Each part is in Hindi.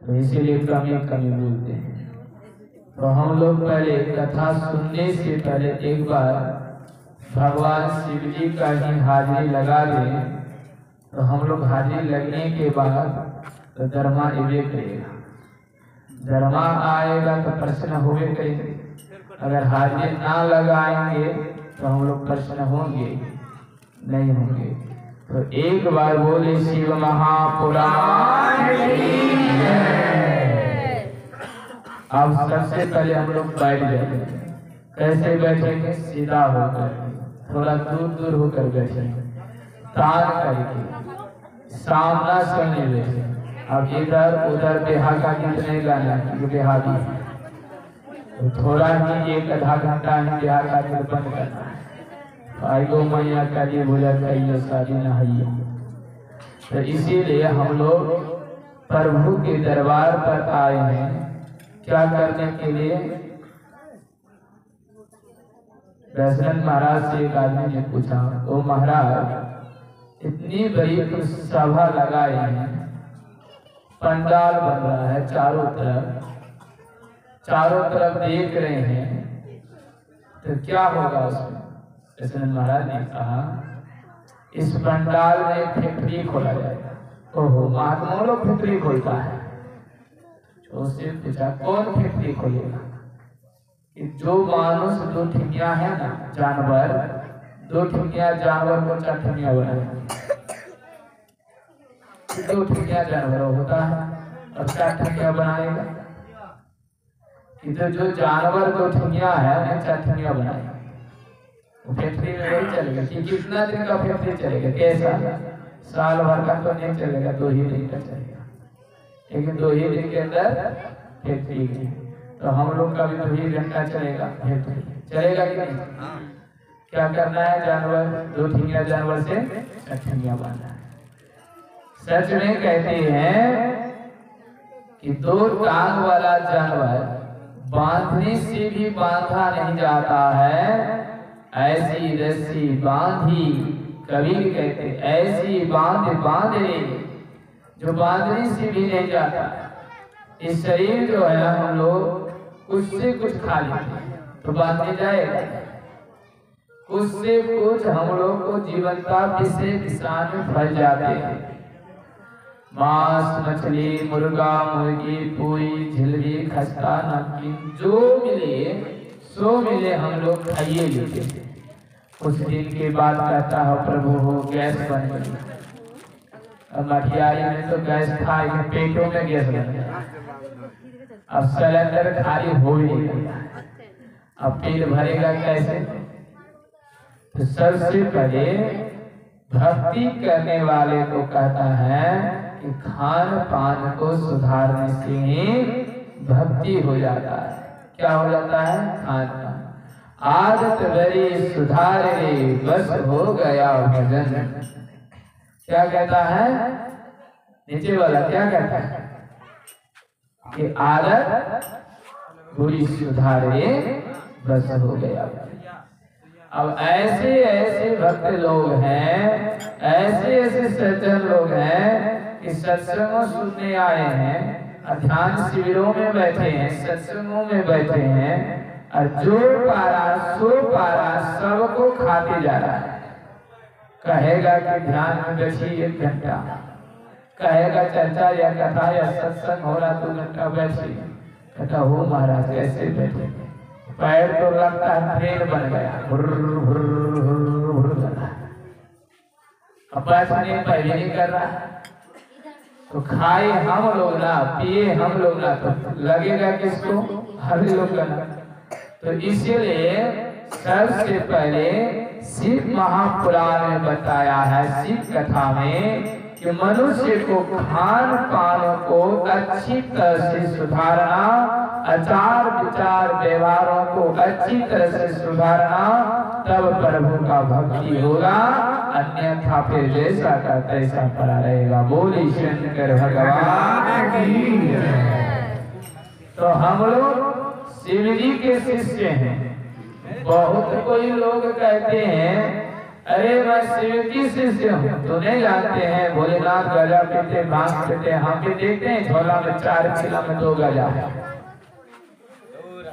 तो इसीलिए कमी कमी बोलते हैं। तो हम लोग पहले कथा सुनने से पहले एक बार भगवान शिव जी का ही हाजिरी लगा दें, तो हम लोग हाजिरी लगने के बाद तो धर्मा इवे करेगा, धर्मा आएगा तो प्रश्न होवे करेंगे। अगर हाजिरी ना लगाएंगे तो हम लोग प्रश्न होंगे नहीं होंगे। तो एक बार बोले शिव महापुराण। अब सबसे पहले हम लोग बैठ जाएंगे। कैसे बैठेंगे? सीधा होकर, थोड़ा दूर दूर होकर बैठेंगे, तान करके सामना सुनने बैठे। अब इधर उधर बेहा का गीत नहीं गाना, क्योंकि बेहा भी तो थोड़ा ही 1-आधा घंटा ही बेहा का गीत बंद करना है। आई गो मैया का जी बोला चाहिए शादी नहाइए। तो इसीलिए हम लोग प्रभु के दरबार पर आए हैं, क्या करने के लिए? दशरथ महाराज से एक आदमी ने पूछा, ओ महाराज इतनी बड़ी सभा लगाए हैं, पंडाल बन रहा है चारों तरफ देख रहे हैं, तो क्या होगा उसमें? दशरथ महाराज ने कहा इस पंडाल में फैक्ट्री खोला जाएगा। ओहो, महात्मा लोग फैक्ट्री खोलता है। तो उससे पूछा कौन फैक्ट्री खोलेगा? कि जो मानुष 2 ठिंगिया है ना, जानवर 2 ठिंगिया जानवर को 4 ठिंगिया बनाएगा। 2 ठिंगिया जानवर होता है और 4 ठिंगिया बनाएगा। कि जो जानवर 2 ठिंगिया है उन्हें 4 ठिंगिया बनाएगा। फैक्ट्री में नहीं चलेगा कि कितना दिन का फैक्ट्री चलेगा? कैसा? साल भर का तो नहीं चलेगा, 2 ही दिन का चलेगा। लेकिन 2 ही दिन के अंदर फैक्ट्री की, तो हम लोग का भी 2 ही घंटा चलेगा फैक्ट्री, चलेगा कि नहीं? क्या करना है? जानवर 2 ठिंगिया जानवर से 4 ठिंगिया बांधना है। सच में कहते हैं कि 2 टांग वाला जानवर बांधने से भी बांधा नहीं जाता है, ऐसी रस्सी बांधी। कबीर कहते ऐसी बांधे जो बांधने से भी नहीं जाता। इस शरीर जो है हम लोग कुछ से कुछ खा लेते हैं तो बांधने जाएगा, कुछ से कुछ हम लोग को जीवनता विषय किसान में फल जाते हैं। मांस, मछली, मुर्गा, मुर्गी, पूरी, झिल्ली, खस्ता, नमकीन, जो मिले सो मिले हम लोग खाइए लेते हैं। कुछ दिन के बाद कहता है प्रभु हो गैस बन गई। अब मठियारी में तो गैस था, पेटों में गैस बन गया। अब सिलेंडर खाली हो ही गया, अब पेट भरेगा कैसे? तो सबसे पहले भक्ति करने वाले को कहता है कि खान पान को सुधारने से ही भक्ति हो जाता है। क्या हो जाता है? खान पान। आदत बड़ी सुधार रे, बस हो गया भजन। क्या कहता है? नीचे वाला क्या कहता है? कि आदत बुरी सुधारे, बस हो गया। अब ऐसे ऐसे भक्त लोग हैं, ऐसे ऐसे सज्जन लोग हैं कि सत्संगों सुनने आए हैं, ध्यान शिविरों में बैठे हैं, सत्संगों में बैठे हैं, और जो पारा सो पारा सबको खाते जा रहा है। कहेगा कि ध्यान में बैठी 1 घंटा, कहेगा चर्चा या कथा या सत्संग हो रहा 2 घंटा बैठी। कहता हो महाराज कैसे बैठे? पैर तो लगता है ट्रेन बन गया, अब बैठने पहले नहीं कर रहा। तो खाए हम लोग ना, पिए हम लोग ना, तो लगेगा किसको? हम लोग का। तो इसीलिए सबसे पहले शिव महापुराण में बताया है, शिव कथा में, कि मनुष्य को खान पान को अच्छी तरह से सुधारना, आचार विचार व्यवहारों को अच्छी तरह से सुधारना, तब प्रभु का भक्ति होगा। अन्यथा फिर जैसा का तैसा पड़ा रहेगा। बोली शंकर भगवान की जय। तो हम लोग शिव जी के शिष्य हैं। बहुत कोई लोग कहते हैं अरे मैं शिव की शिष्य हूँ, तो नहीं जानते हैं भोलेनाथ गजा पीते भांग पीते, हम भी देखते हैं झोला में 4 चिला में 2 गजा।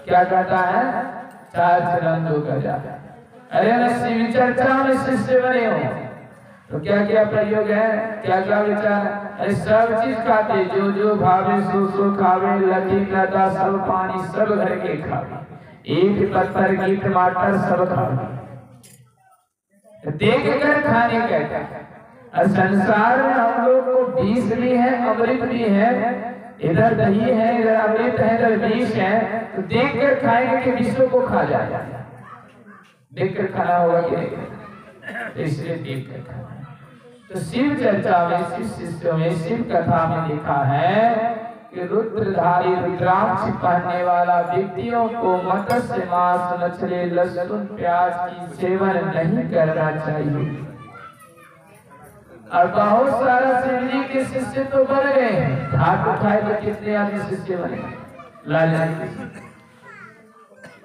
क्या कहता है 4 चिला में 2 गजा। अरे मैं शिव चर्चा में शिष्य बने हूँ, तो क्या क्या प्रयोग है, क्या क्या विचार। अरे सब चीज खाते, जो जो भावे सो सो खावे, लगी लता सब पानी सब घर के खावे, ईंट पत्थर की टमाटर सब खावे, देख कर खाने कहता है। और संसार में हम लोग को विष भी है अमृत भी है, इधर दही है इधर अमृत है इधर विष है, तो देख कर खाएंगे कि विषों को खा जाएगा। देख कर खाना होगा कि नहीं, इसलिए देख कर खाना। तो शिव चर्चा में शिव शिष्यों में शिव कथा में लिखा है कि रुद्रधारी रुद्राक्ष पहनने वाला व्यक्तियों को मत्स्य मांस मछली लहसुन प्याज की सेवन नहीं करना चाहिए। और बहुत सारा शिव जी के शिष्य तो बन गए हैं, हाथ उठाए तो कितने आदमी शिष्य बने। लाल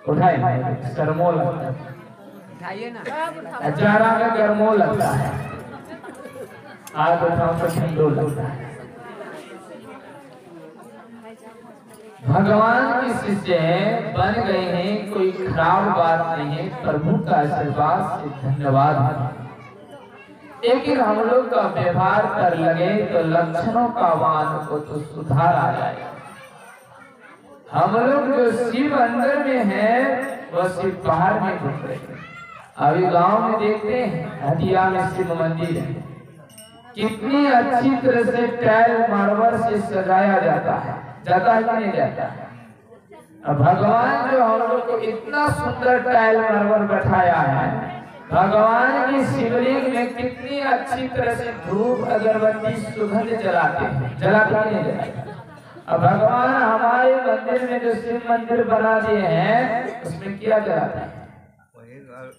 उठाए सरमो लगता है, जारा में गर्मो लगता है, हाथ उठाओ तो ठंडो लगता है। भगवान के शिष्य बन गए हैं, कोई खराब बात नहीं है, प्रभु का आशीर्वाद से धन्यवाद। लेकिन हम लोग का व्यवहार कर लगे तो लक्षणों का वान को तो सुधार आ जाएगा। हम लोग जो शिव अंदर में है वह शिव बाहर में घूम रहे हैं। अभी गांव में देखते हैं हटिया में शिव मंदिर है, कितनी अच्छी तरह से टाइल मार्बल से सजाया जाता है, जाता है कि नहीं जाता है। अब भगवान जो हम लोग को इतना सुंदर टाइल मार्बल बैठाया है, भगवान की शिवलिंग में कितनी अच्छी तरह से धूप अगरबत्ती सुगंध जलाते हैं, जलाते नहीं जलाते। अब भगवान हमारे मंदिर में जो शिव मंदिर बना दिए हैं उसमें क्या जलाते हैं,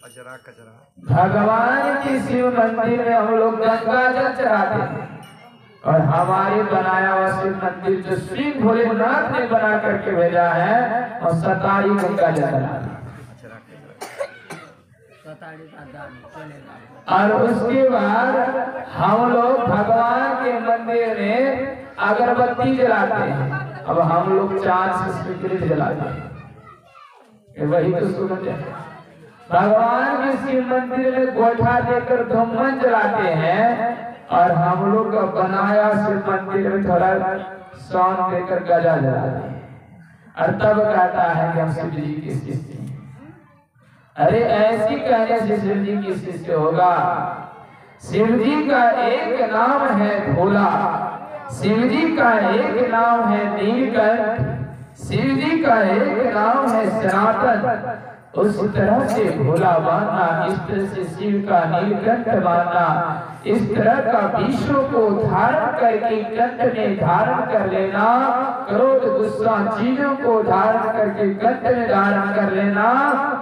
अजरा कचरा। भगवान की शिव मंदिर में हम लोग गंगा जल चढ़ाते हैं, और हमारे बनाया हुआ शिव मंदिर जो श्री भोलेनाथ ने बना करके भेजा है और 27 गंगा जल चढ़ाते। और उसके बाद हम लोग भगवान के मंदिर में अगरबत्ती जलाते हैं। अब हम लोग 4 से स्वीकृत जलाते हैं, वही तो सुगंध है। भगवान के शिव मंदिर में गोइठा देकर धूमन जलाते हैं, और हम लोग का बनाया शिव मंदिर में थोड़ा सौन देकर गजा जलाते हैं, और तब कहता है कि हम शिव जी के शिष्य हैं। अरे ऐसी कहने से शिव जी की शिष्य होगा। शिव जी का एक नाम है भोला, शिव जी का एक नाम है नीलकंठ, शिव जी का एक नाम है सनातन। उस तरह से भोला मानना, इस तरह से शिव का नीलकंठ मानना, इस तरह का विश्व को धारण करके कंठ में धारण कर लेना, क्रोध गुस्सा चीजों को धारण करके कंठ में धारण कर लेना,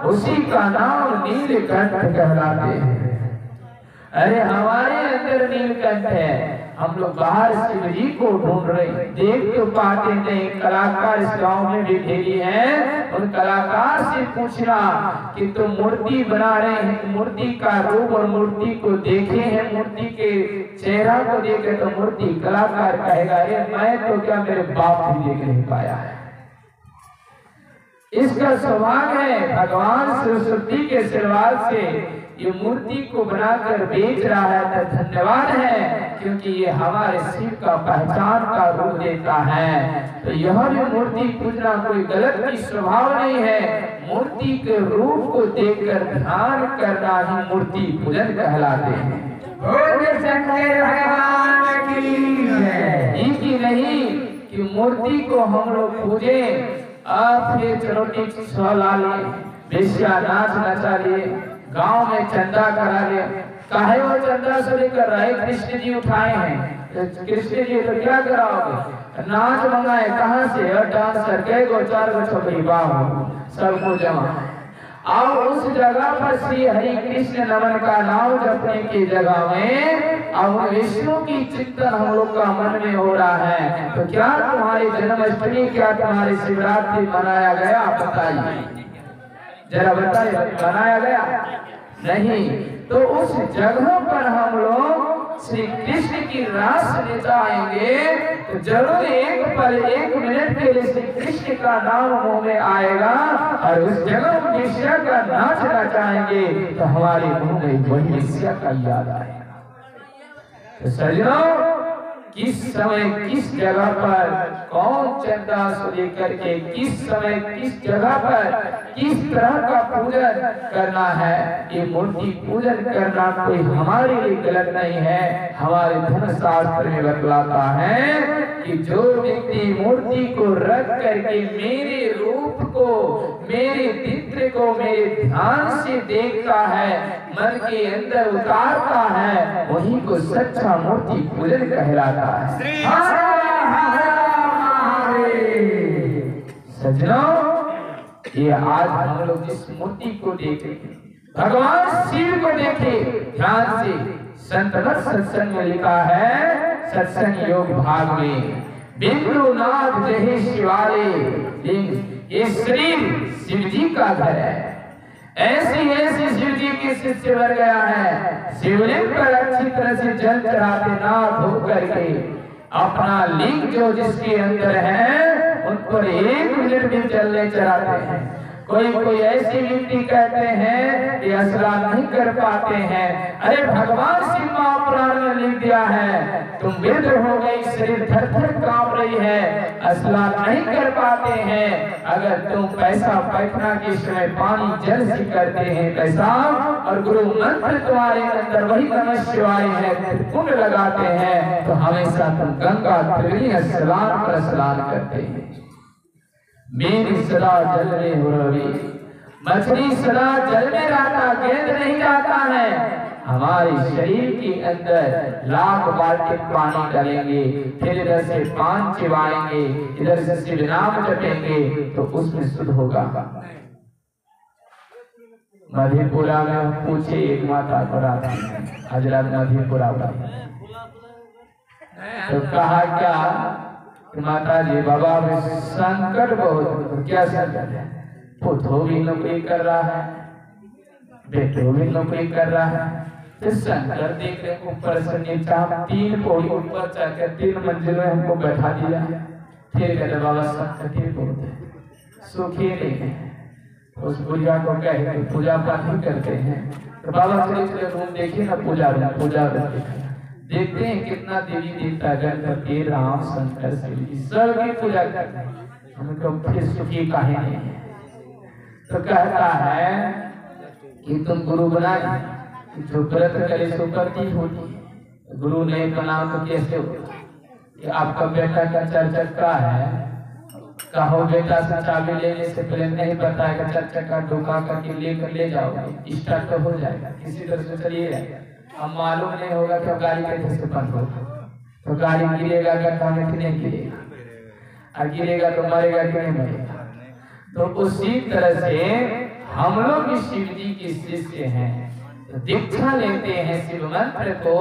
उसी का नाम नीलकंठ कहलाते हैं। अरे हमारे अंदर नीलकंठ है, हम लोग बाहर शिव जी को ढूंढ रहे, देख तो पाते नहीं। कलाकार इस गांव में भी ढेरी हैं, उन कलाकार से पूछना कि तुम मूर्ति बना रहे हैं, मूर्ति का रूप और मूर्ति को देखे हैं, मूर्ति के चेहरा को देखे तो मूर्ति कलाकार कहेगा अरे मैं तो क्या मेरे बाप भी देख नहीं पाया है। इसका सौभाग्य है भगवान सरस्वती के आशीर्वाद से ये मूर्ति को बनाकर बेच रहा है, तो धन्यवाद है, क्योंकि ये हमारे शिव का पहचान का रूप देता है। तो यह भी मूर्ति पूजना कोई गलत की स्वभाव नहीं है, मूर्ति के रूप को देखकर ध्यान करना ही मूर्ति पूजन कहलाते हैं। की नहीं कि मूर्ति को हम लोग पूजे, आप ये चरोटी ला लिए, बेशिया नाच नचा लिए, गांव में चंदा करा लिया। काहे वो चंदा सभी कर रहा है, कृष्ण जी उठाए हैं, तो कृष्ण जी तो क्या कराओगे, नाच मंगाए कहाँ से, डांसर कई गो 4 गो छोकरी बाबू सबको जमा। और उस जगह पर श्री हरि कृष्ण नमन का नाम जपने की जगह में अब विष्णु की चिंतन हम लोग का मन में हो रहा है। तो क्या तुम्हारी जन्माष्टमी, क्या तुम्हारी शिवरात्रि मनाया गया, बताइए जरा बताइए, मनाया गया नहीं। तो उस जगह पर हम लोग श्री कृष्ण की रास नचाएंगे तो जरूर एक पल 1 मिनट के लिए श्री कृष्ण का नाम मुंह में आएगा और उस जगह वेश्या का नाच नचाएंगे तो हमारे मुंह में वही वेश्या का याद आएगा। तो सज्जनों, किस समय किस जगह पर कौन चंदा से लेकर के किस समय किस जगह पर किस तरह का पूजन करना है, ये मूर्ति पूजन करना कोई हमारे लिए गलत नहीं है। हमारे धर्म शास्त्र में बतलाता है कि जो व्यक्ति मूर्ति को रख करके मेरे रूप को, मेरे चित्र को मेरे ध्यान से देखता है, मन के अंदर उतारता है, वही को सच्चा मूर्ति पूजन कहलाता है। सज्जनों, ये आज हम लोग जिस मूर्ति को देखे, भगवान शिव को देखे ध्यान से, संतगत सत्संग में लिखा है, सत्संग योग भाग में, बिंदुनाथ जहे शिवालय, ये शरीर शिव जी का घर है। ऐसी ऐसी शिव जी की शिष्य भर गया है, शिवलिंग पर अच्छी तरह से जल चढ़ाते ना धो करके अपना लिंग जो जिसके अंदर है उन पर 1 मिनट भी जल चढ़ाते हैं। कोई ऐसे व्यक्ति कहते हैं कि स्नान नहीं कर पाते हैं। अरे भगवान शिव महापुराण में लिख दिया है, तुम वृद्ध हो गई, शरीर थर थर कांप रही है, स्नान नहीं कर पाते हैं। अगर तुम पैसा पैखना के समय पानी जल से करते हैं पैसा, और गुरु मंत्र तुम्हारे अंदर वही नमः शिवाय है, पुण्य लगाते हैं, तो हमेशा तुम गंगा त्रिवेणी स्नान पर स्नान करते हैं। मेरी सदा जल में हो रही, मछली सदा जल में रहता, गेंद नहीं जाता है। हमारे शरीर के अंदर लाख बाल्टी पानी डालेंगे, फिर इधर से पान चिबाएंगे, इधर से शिव नाम जपेंगे, तो उसमें शुद्ध होगा। मधेपुरा में पूछे एक माता को रात हजरत मधेपुरा तो कहा क्या माता जी, बाबा में संकट बहुत, क्या संकट है? पुतो भी नौकरी कर रहा है, बेटो भी नौकरी कर रहा है, तो संकट देख रहे, ऊपर से नीचा 3 पौड़ी ऊपर चढ़कर 3 मंजिल में हमको बैठा दिया। फिर कहते बाबा संकट ही बहुत है, सुखी नहीं है। उस बुढ़िया को कहे पूजा पाठ नहीं करते हैं, तो बाबा चले रूम देखिए ना, पूजा देखते हैं कितना देवी देवता गणपति राम शंकर सबकी पूजा करते हैं, हमको फिर सुखी काहे नहीं है। तो कहता है कि तुम गुरु बनाए, जो व्रत करे सो करती होती, गुरु नहीं बना तो कैसे होगा? कि आपका बेटा का 4 चक्का है, कहो बेटा से चाबी लेने से पहले नहीं बताएगा, 4 चक्का ढुका करके लेकर ले जाओगे, स्टार्ट तो हो जाएगा, किसी तरह से चलिए जाएगा। अब मालूम नहीं होगा कि गाड़ी कैसे से बंद होगा, तो गाड़ी गिरेगा गड्ढा में कि नहीं गिरेगा, और गिरेगा तो मरेगा कि नहीं मरेगा। तो उसी तरह से हम लोग शिव जी के शिष्य हैं, तो दीक्षा लेते हैं, शिव मंत्र को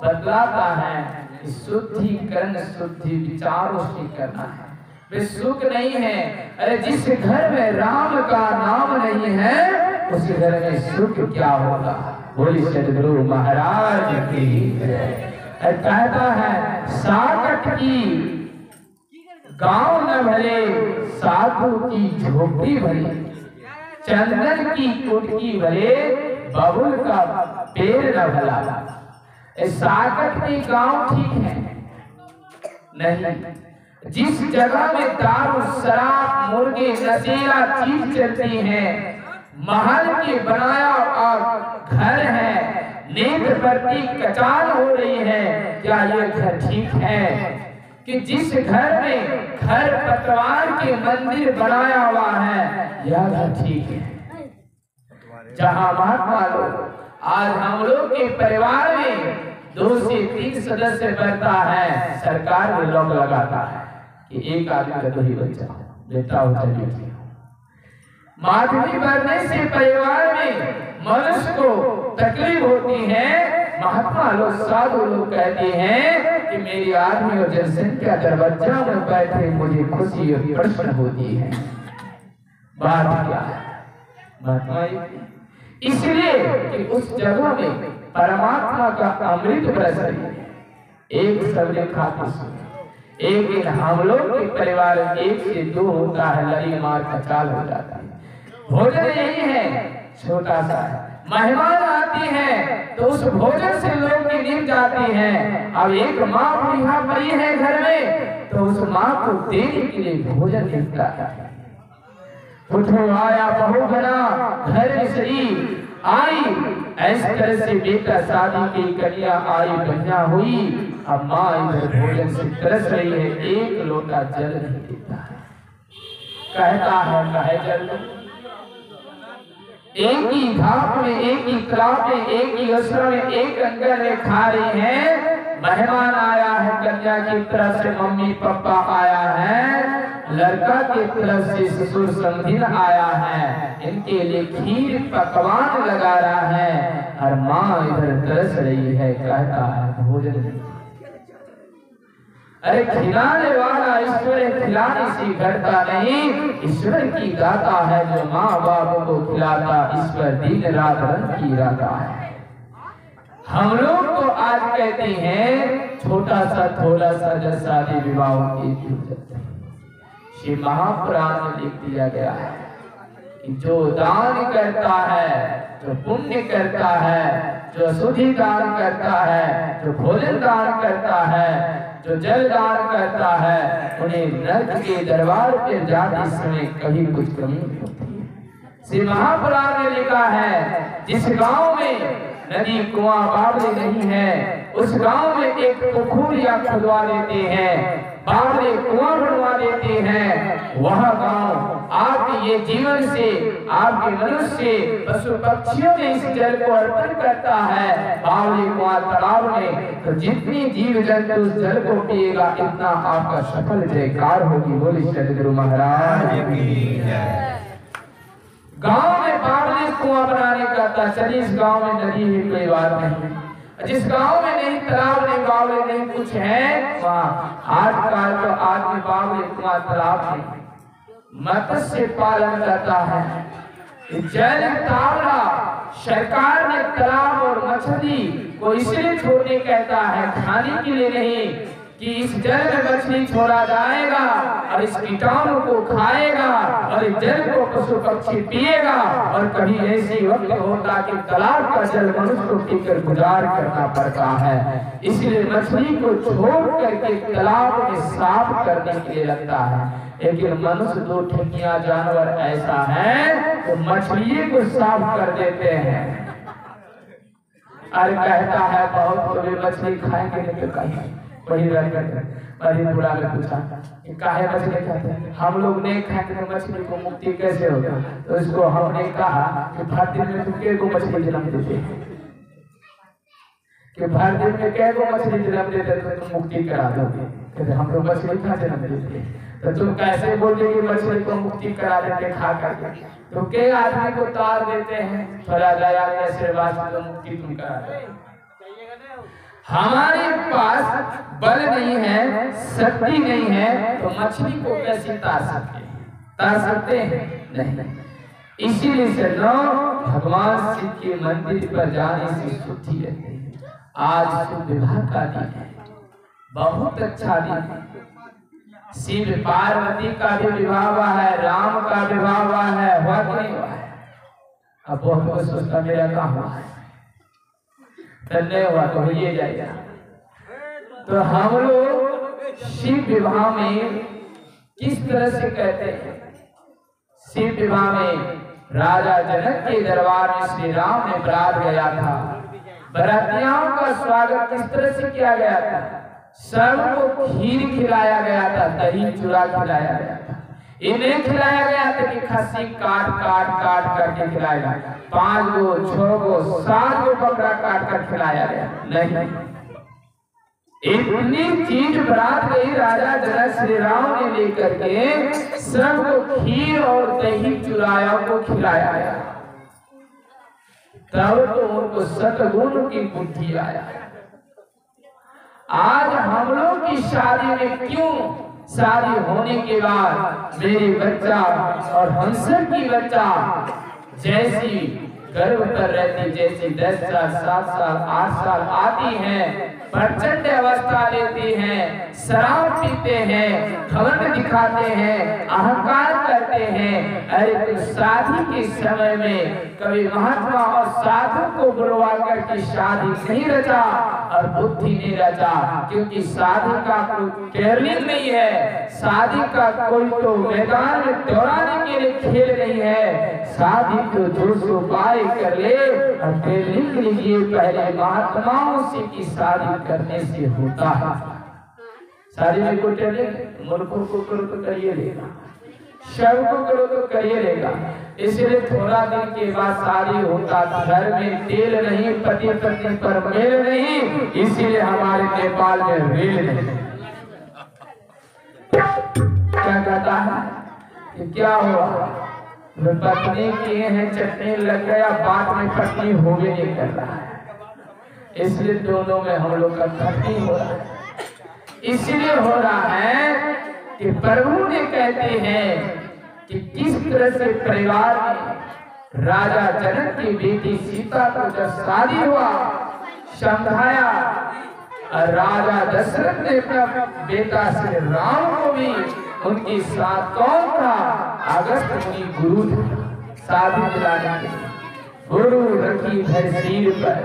बतलाता है कि शुद्धिकरण शुद्धि विचारों से करना है, वे सुख नहीं है। अरे जिस घर में राम का नाम नहीं है उस घर में सुख क्या होगा? बोली सदगुरु महाराज की जय। कहता है साकट की गांव न भले, साधु की झोपड़ी भले, चंदन की कुटकी भले, बबुल का पेड़ न भला। साकट की गांव ठीक है नहीं, जिस जगह में दारू शराब मुर्गे नशीला चीज चलती है, महल के बनाया और घर है, नेत्र प्रति कचाल हो रही है, क्या ये घर ठीक है? कि जिस घर में घर पतवार के मंदिर बनाया हुआ है, यह घर ठीक है? जहाँ महात्मा लोग, आज हम लोग के परिवार में 2 से 3 सदस्य बढ़ता है, सरकार में लॉक लगाता है कि एक आदमी का 2 ही बच्चा, बेटा हो चाहे बेटी हो। माधवी बढ़ने से परिवार में मनुष्य को तकलीफ होती है। महात्मा लोग, साधु लोग कहते हैं कि मेरी आदमी और जनसंख्या दरवाजा में बैठे मुझे खुशी और प्रसन्न होती है। बात क्या है महात्मा? इसलिए कि उस जगह में परमात्मा का अमृत बरस रही है। एक सबने खाते सुने, एक दिन हम लोग के परिवार 1 से 2 होता है, लड़ी मार कचाल हो जाता है। भोजन यही है, छोटा सा है, मेहमान आती है तो उस भोजन से लोग की नींद जाती है। अब एक माँ बुढ़िया पड़ी है घर में, तो उस माँ को देने के लिए भोजन मिलता है। उठो आया बहू बना घर में सही आई, इस तरह से बेटा शादी की कन्या आई बन्या हुई। अब माँ इधर भोजन से तरस रही है, एक लोटा जल नहीं देता है। कहता है कहे जल, एक ही भाप में, एक ही कलाप में, एक ही असर में, एक अंगर में खा रही है। मेहमान आया है कन्या की तरफ से, मम्मी पापा आया है, लड़का की तरफ से ससुर समधिन आया है, इनके लिए खीर पकवान लगा रहा है और माँ इधर तरस रही है। कहता है भोजन, अरे खिलाने वाला ईश्वर है, खिलाने से घटता नहीं। ईश्वर की गाता है जो माँ बाप को खिलाता, ईश्वर दिन रात रंग की रहता है। हम लोग तो आज कहते हैं छोटा सा थोड़ा सा जब शादी विवाह की, श्री महापुराण में लिख दिया गया है कि जो दान करता है, जो पुण्य करता है, जो शुद्धि दान करता है, जो भोजन दान करता है, जो जल दान करता है, उन्हें नरक के दरबार पर जाते समय कभी कुछ कमी नहीं होती है। श्री महापुराण में लिखा है जिस गांव में नदी कुआं बावले नहीं है, उस गांव में एक पुखुरिया खुदवा देते हैं, बावले कुआं बनवा देते हैं। वह गांव आपके ये जीवन से, आपके मनुष्य पशु पक्षियों में इस जल को अर्पण करता है बावले कुआं तालाब में, तो जितनी जीव जंतु उस जल को पिएगा इतना आपका सफल जयकार होगी। बोली सदगुरु महाराज की जय। गांव में बावले कुआं बनाने का था, चलिए इस गांव में नदी ही कोई बात नहीं। जिस गांव में नहीं तालाब नहीं बावले नहीं कुछ है, वहाँ आजकल तो आदमी बावले कुआं तालाब में मत्स्य पालन करता है। जल तावड़ा सरकार ने तालाब और मछली को इसलिए छोड़ने कहता है, खाने के लिए नहीं, कि इस जल में मछली छोड़ा जाएगा और इस कीटाणु को खाएगा और इस जल को पशु पक्षी पिएगा। और कभी ऐसी वक्त होता कि तालाब का जल मनुष्य को पीकर गुजार करना पड़ता है, इसलिए मछली को छोड़ करके तालाब में साफ करने के लिए लगता है। लेकिन मनुष्य दो ठेकिया जानवर ऐसा है तो मछली को साफ कर देते हैं। अरे कहता है बहुत तो वे मछली खाएंगे नहीं तो कहीं वही बुढ़ा ने पूछा कि काहे मछली खाते हैं? हम लोग नहीं खाएंगे तो मछली को मुक्ति कैसे होगा? तो इसको हमने कहा कि भर दिन में तुम को मछली जन्म देते कि भर दिन में कै को मछली जन्म देते तो तुम मुक्ति करा दोगे। कहते हम लोग मछली खा जन्म देते, तो तुम कैसे बोलते कि मछली को मुक्ति करा देते खा करके? तो के आदमी को तार देते हैं, थोड़ा दया के आशीर्वाद से मुक्ति तुम करा दो। हमारे पास बल नहीं है, शक्ति नहीं है, तो मछली को कैसे तार सकते हैं? तार सकते हैं? नहीं। इसीलिए से भगवान शिव के मंदिर पर जाने से शुद्धि रहती है। आज शुभ विवाह का दिन है, बहुत अच्छा दिन है। शिव पार्वती का भी विवाह हुआ है, राम का विवाह हुआ है, हुआ नहीं हुआ है? अब बहुत सोचता मेरा क्या हुआ है, नहीं हुआ तो ये जाएगा। तो हम लोग शिव विवाह में किस तरह से कहते हैं? शिव विवाह में राजा जनक के दरबार में श्री राम ने बारात गया था। बरातियों का स्वागत किस तरह से किया गया था? सबको खीर खिलाया गया था, दही चूड़ा खिलाया गया था। इन्हें खिलाया गया था कि खस्सी काट काट काट करके खिलाएगा, 5 गो 6 गो 7 गो बकरा काट कर खिलाया गया नहीं। इतनी चीज बारात गई, राजा जनक श्री राम ने लेकर के सबको खीर और दही चूड़ा को खिलाया गया। तब तो उनको सतगुण की बुद्धि आया। आज हम लोग की शादी में क्यों शादी होने के बाद मेरी बच्चा और हमसर की बच्चा जैसी गर्भ पर रहती जैसे 10 साल 7 साल 8 साल आती हैं, प्रचंड अवस्था लेती हैं, शराब पीते हैं, घमंड दिखाते हैं, अहंकार करते हैं। अरे तो शादी के समय में कभी महात्मा और साधु को बुलवा करके शादी नहीं रचा और बुद्धि नहीं रचा, क्योंकि शादी का कोई ट्रेनिंग नहीं है, शादी का कोई तो मैदान में दौड़ाने के लिए खेल नहीं है। शादी को 200 उपाय कर ले और ट्रेनिंग लीजिए पहले महात्माओं से की शादी करने से होता है। शादी में कोई ट्रेनिंग मूर्खों को करो तो करिए लेगा, शव को करो तो करिए लेगा। इसलिए थोड़ा दिन के बाद शादी होता, घर में तेल नहीं, पति पत्नी पर मेल नहीं, इसीलिए हमारे नेपाल में रेल नहीं। क्या कहता है कि क्या हुआ, पत्नी किए हैं चटनी लग गया, बात में पत्नी हो भी नहीं कर रहा है, इसलिए दोनों में हम लोग का खत्म हो रहा है। इसलिए हो रहा है कि प्रभु ने कहते हैं कि किस तरह से परिवार में राजा जनक की बेटी सीता को जब शादी हुआ समझाया, और राजा दशरथ ने अपना बेटा श्री राम को भी उनकी साथ कौन था, अगस्त मुनि गुरु शादी दिलाने के लिए गुरु रखी है सिर पर,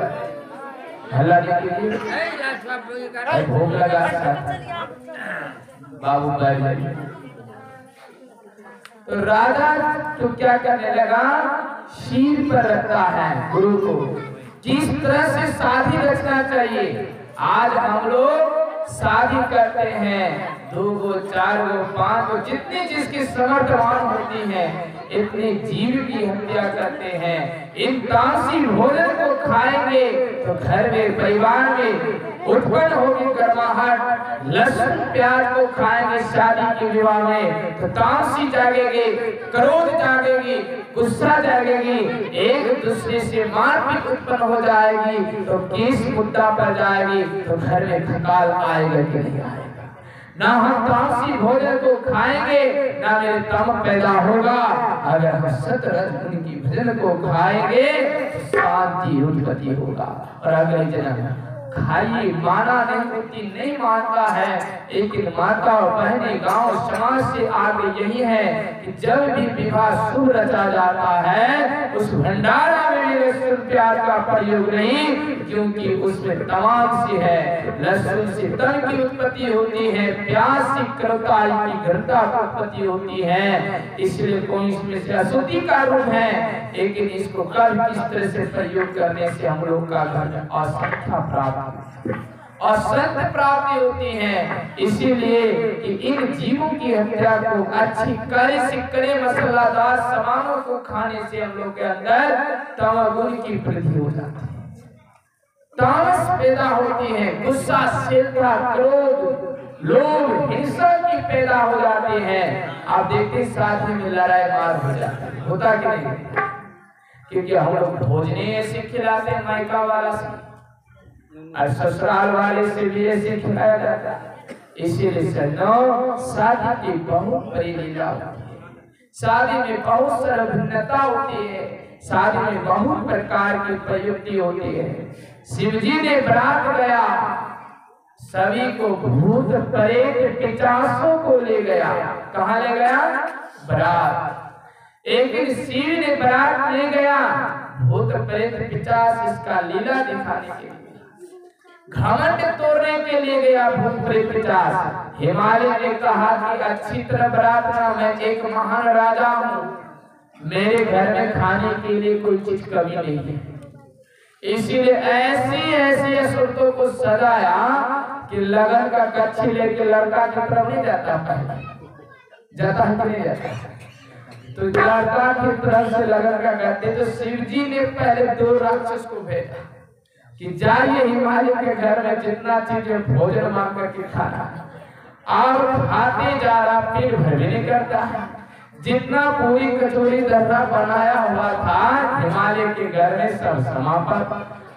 हल्ला कीजिए भोग लगा बाबू भाई। तो राजा तो क्या करने लगा, सिर पर रखता है गुरु को, किस तरह से शादी रचना चाहिए। आज हम लोग शादी करते हैं 2 गो 4 गो 5 गो, जितनी जिसकी समर्थवान होती है इतने जीव की हत्या करते हैं। इन तामसी भोजन को खाएंगे तो घर में परिवार में उत्पन्न होगी गर्माहट। लहसुन प्याज को खाएंगे शादी के विवाह में तो तामसी जागेगी, क्रोध जागेगी, गुस्सा जागेगी, एक दूसरे से मारपीट उत्पन्न हो जाएगी, तो किस मुद्दा पर जाएगी, तो घर में खकाल आएगा कि नहीं आएगा। ना हम तामसी भोजन को खाएंगे ना मेरे तम पैदा होगा। अगर हम सतरज उनकी भजन को खाएंगे तो शांति उत्पत्ति होगा। और अगले जन्म खाइए, माना नहीं होती, नहीं मानता है, लेकिन माता और बहनें गांव समाज से आगे यही है कि जब भी विवाह शुभ रचा जाता है उस भंडारा में भी लहसुन प्याज का प्रयोग नहीं, क्योंकि उसमें तमाम सी है। लहसुन से तन की उत्पत्ति होती है, प्याज से कर्ताई की घृता की उत्पत्ति होती है, इसलिए कोई इसमें से अशुद्धि का रूप है। लेकिन इसको कल किस तरह से प्रयोग करने से हम लोग का घर असंख्या प्राप्त और संत प्राप्ति होती है। इसीलिए कि इन जीवों की हत्या को अच्छी करे सिकड़े मसालादार सामानों को खाने से हम लोग के अंदर तमोगुण की वृद्धि हो जाती है, तामस पैदा होती है, गुस्सा, शीलता, क्रोध, लोभ, हिंसा की पैदा हो जाती है। आप देखते साथ में लड़ाई मार हो जाता है, होता कि नहीं? क्योंकि हम लोग भोजने ऐसे खिलाते हैं, मायका वाला से और ससुराल वाले से भी ऐसे खिलाया जाता है। इसीलिए शादी की बहुत बड़ी लीला होती है, शादी में बहुत सारी भिन्नता होती है, शादी में बहुत प्रकार की प्रयुक्ति होती है। शिव जी ने बारात गया, सभी को भूत प्रेत पिचासों को ले गया। कहाँ ले गया? बारात। एक दिन शिव ने बारात ले गया भूत प्रेत पिचास, इसका लीला दिखाने के लिए, घमंड तोड़ने के लिए गया भूत प्रेत पिचास। हिमालय ने कहा कि अच्छी तरह बारात ना, मैं एक महान राजा हूँ, मेरे घर में खाने के लिए कोई चीज कमी नहीं है। इसीलिए ऐसी ऐसी असुरतों को सजाया कि लगन का कच्छी लेके लड़का की तरफ नहीं जाता, पहले जाता है कि नहीं जाता, तो लड़का की तरफ से लगन का करते। तो शिव जी ने पहले 2 राक्षस को भेजा कि जाइए हिमालय के घर में जितना चीज भोजन मांग करके खाना, और खाते जा रहा, पेट भर भी नहीं करता है। जितना पूरी कचौड़ी दर्रा बनाया हुआ था हिमालय के घर में सब समाप्त,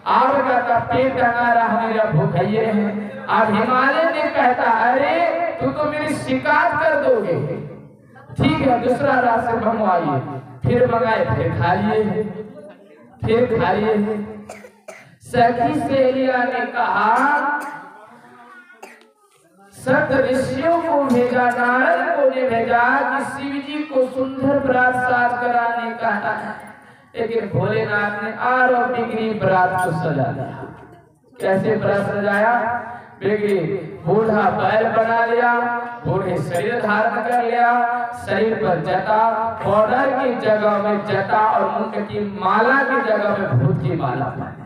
और कहता पेट टंगा रहा, मेरा भूखिए है। अब हिमालय ने कहता अरे तू तो मेरी शिकायत कर दोगे, ठीक है दूसरा राशन मंगवाइए। फिर मंगाए, फिर खा लिए, फिर खाइए। सखी सहेलिया ने कहा सत ऋषियों को भेजा, नारद को ने भेजा कि शिव जी को सुंदर बरात साज कराने का है, लेकिन भोलेनाथ ने आरोप बिगड़ी बरात को सजा दिया। कैसे बरात सजाया? बिगड़ी बूढ़ा बैल बना लिया, बूढ़े शरीर धारण कर लिया, शरीर पर जटा, पाउडर की जगह में जटा और मुंड की माला की जगह में भूत की माला पहना।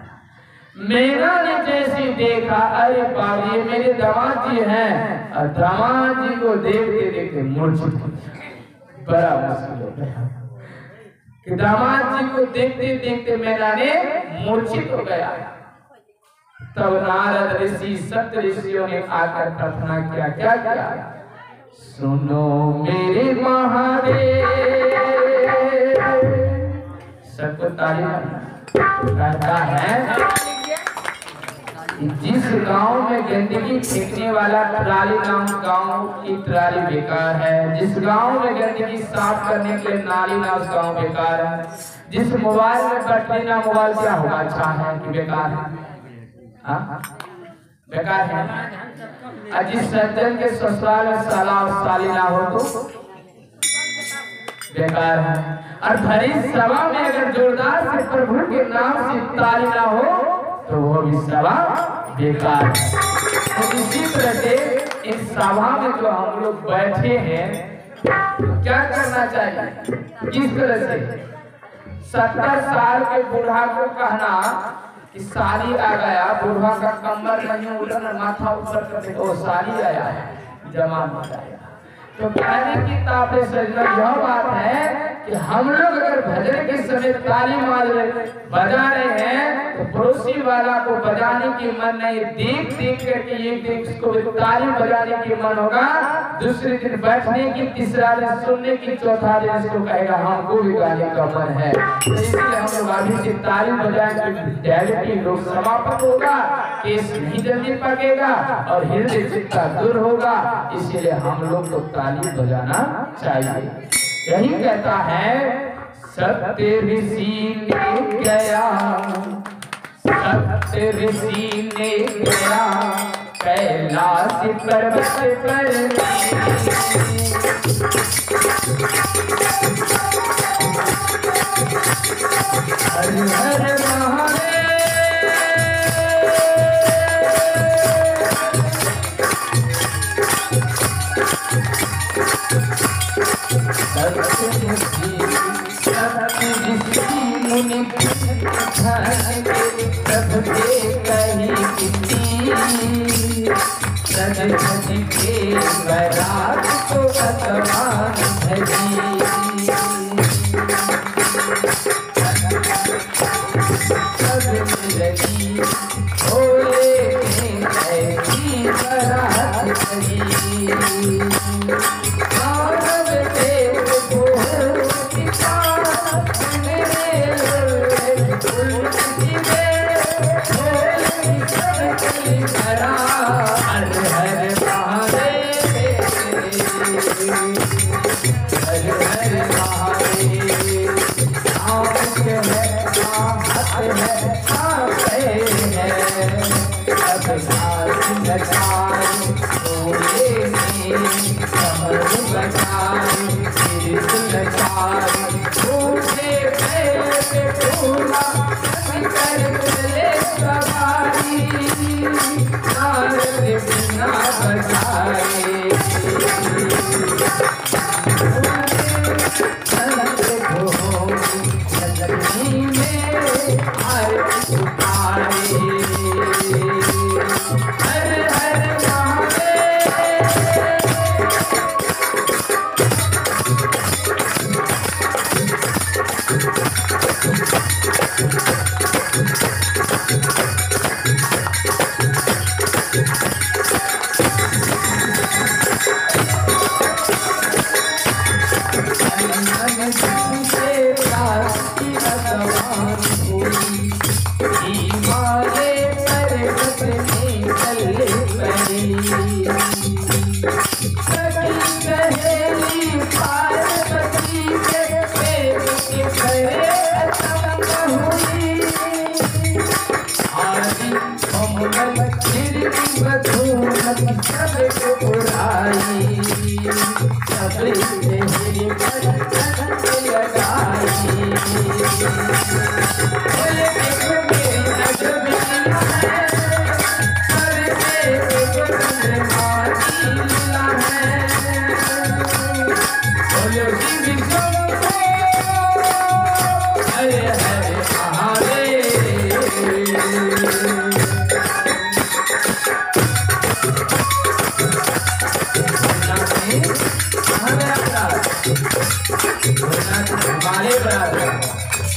मेरा ने जैसे देखा, अरे बाबा ये मेरे दामाद जी हैं, और दामाद जी को देखते देखते मूर्छित हो गया। बड़ा मुश्किल हो गया कि दामाद जी को देखते देखते मेरा ने मूर्छित हो गया। तब नारद ऋषि सप्त ऋषियों ने आकर प्रार्थना किया। क्या किया? सुनो मेरे महादेव, सबको ताली कहता है जिस गांव में गंदगी फेंकने वाला ट्राली नाम गांव की ट्राली बेकार है, जिस गांव में गंदगी साफ करने के लिए नाली ना उस गांव बेकार है, जिस मोबाइल में बैटरी ना मोबाइल क्या होगा, अच्छा है कि बेकार है? बेकार है। जिस सज्जन के ससुराल में साला और साली ना हो तो बेकार है। और भरी सभा में अगर जोरदार से प्रभु के नाम से ताली ना हो तो वो भी सभा बेकार है। तो इसी तरह से इस सभा में जो हम लोग बैठे हैं तो क्या करना चाहिए? किस तरह से 70 साल के बूढ़ा को कहना कि साली आ गया, बूढ़ा का कमर नहीं उठना, माथा ऊपर कर दे, ओ साली आया है, जवान हो जाएगा। तो कहने की ताबे से यह बात है कि हम लोग अगर भजन के समय ताली मार बजा रहे हैं तो पड़ोसी वाला को बजाने की मन नहीं, देख देख करके एक दिन उसको ताली बजाने की मन होगा, दूसरे दिन बैठने की, तीसरा दिन सुनने की, चौथा दिन इसको कहेगा हमको भी गाने का मन है। तो इसलिए हम लोग अभी से ताली बजाएंगे, डायरेक्टली लोग समापन होगा, केस नहीं जल्दी पकेगा और हृदय चिंता दूर होगा। इसीलिए हम लोग को ताली बजाना चाहिए। यही कहता है सत्य ऋषि ने गया, सत्य ऋषि ने गया कैलाश पर्वत पर, हर हर महादेव।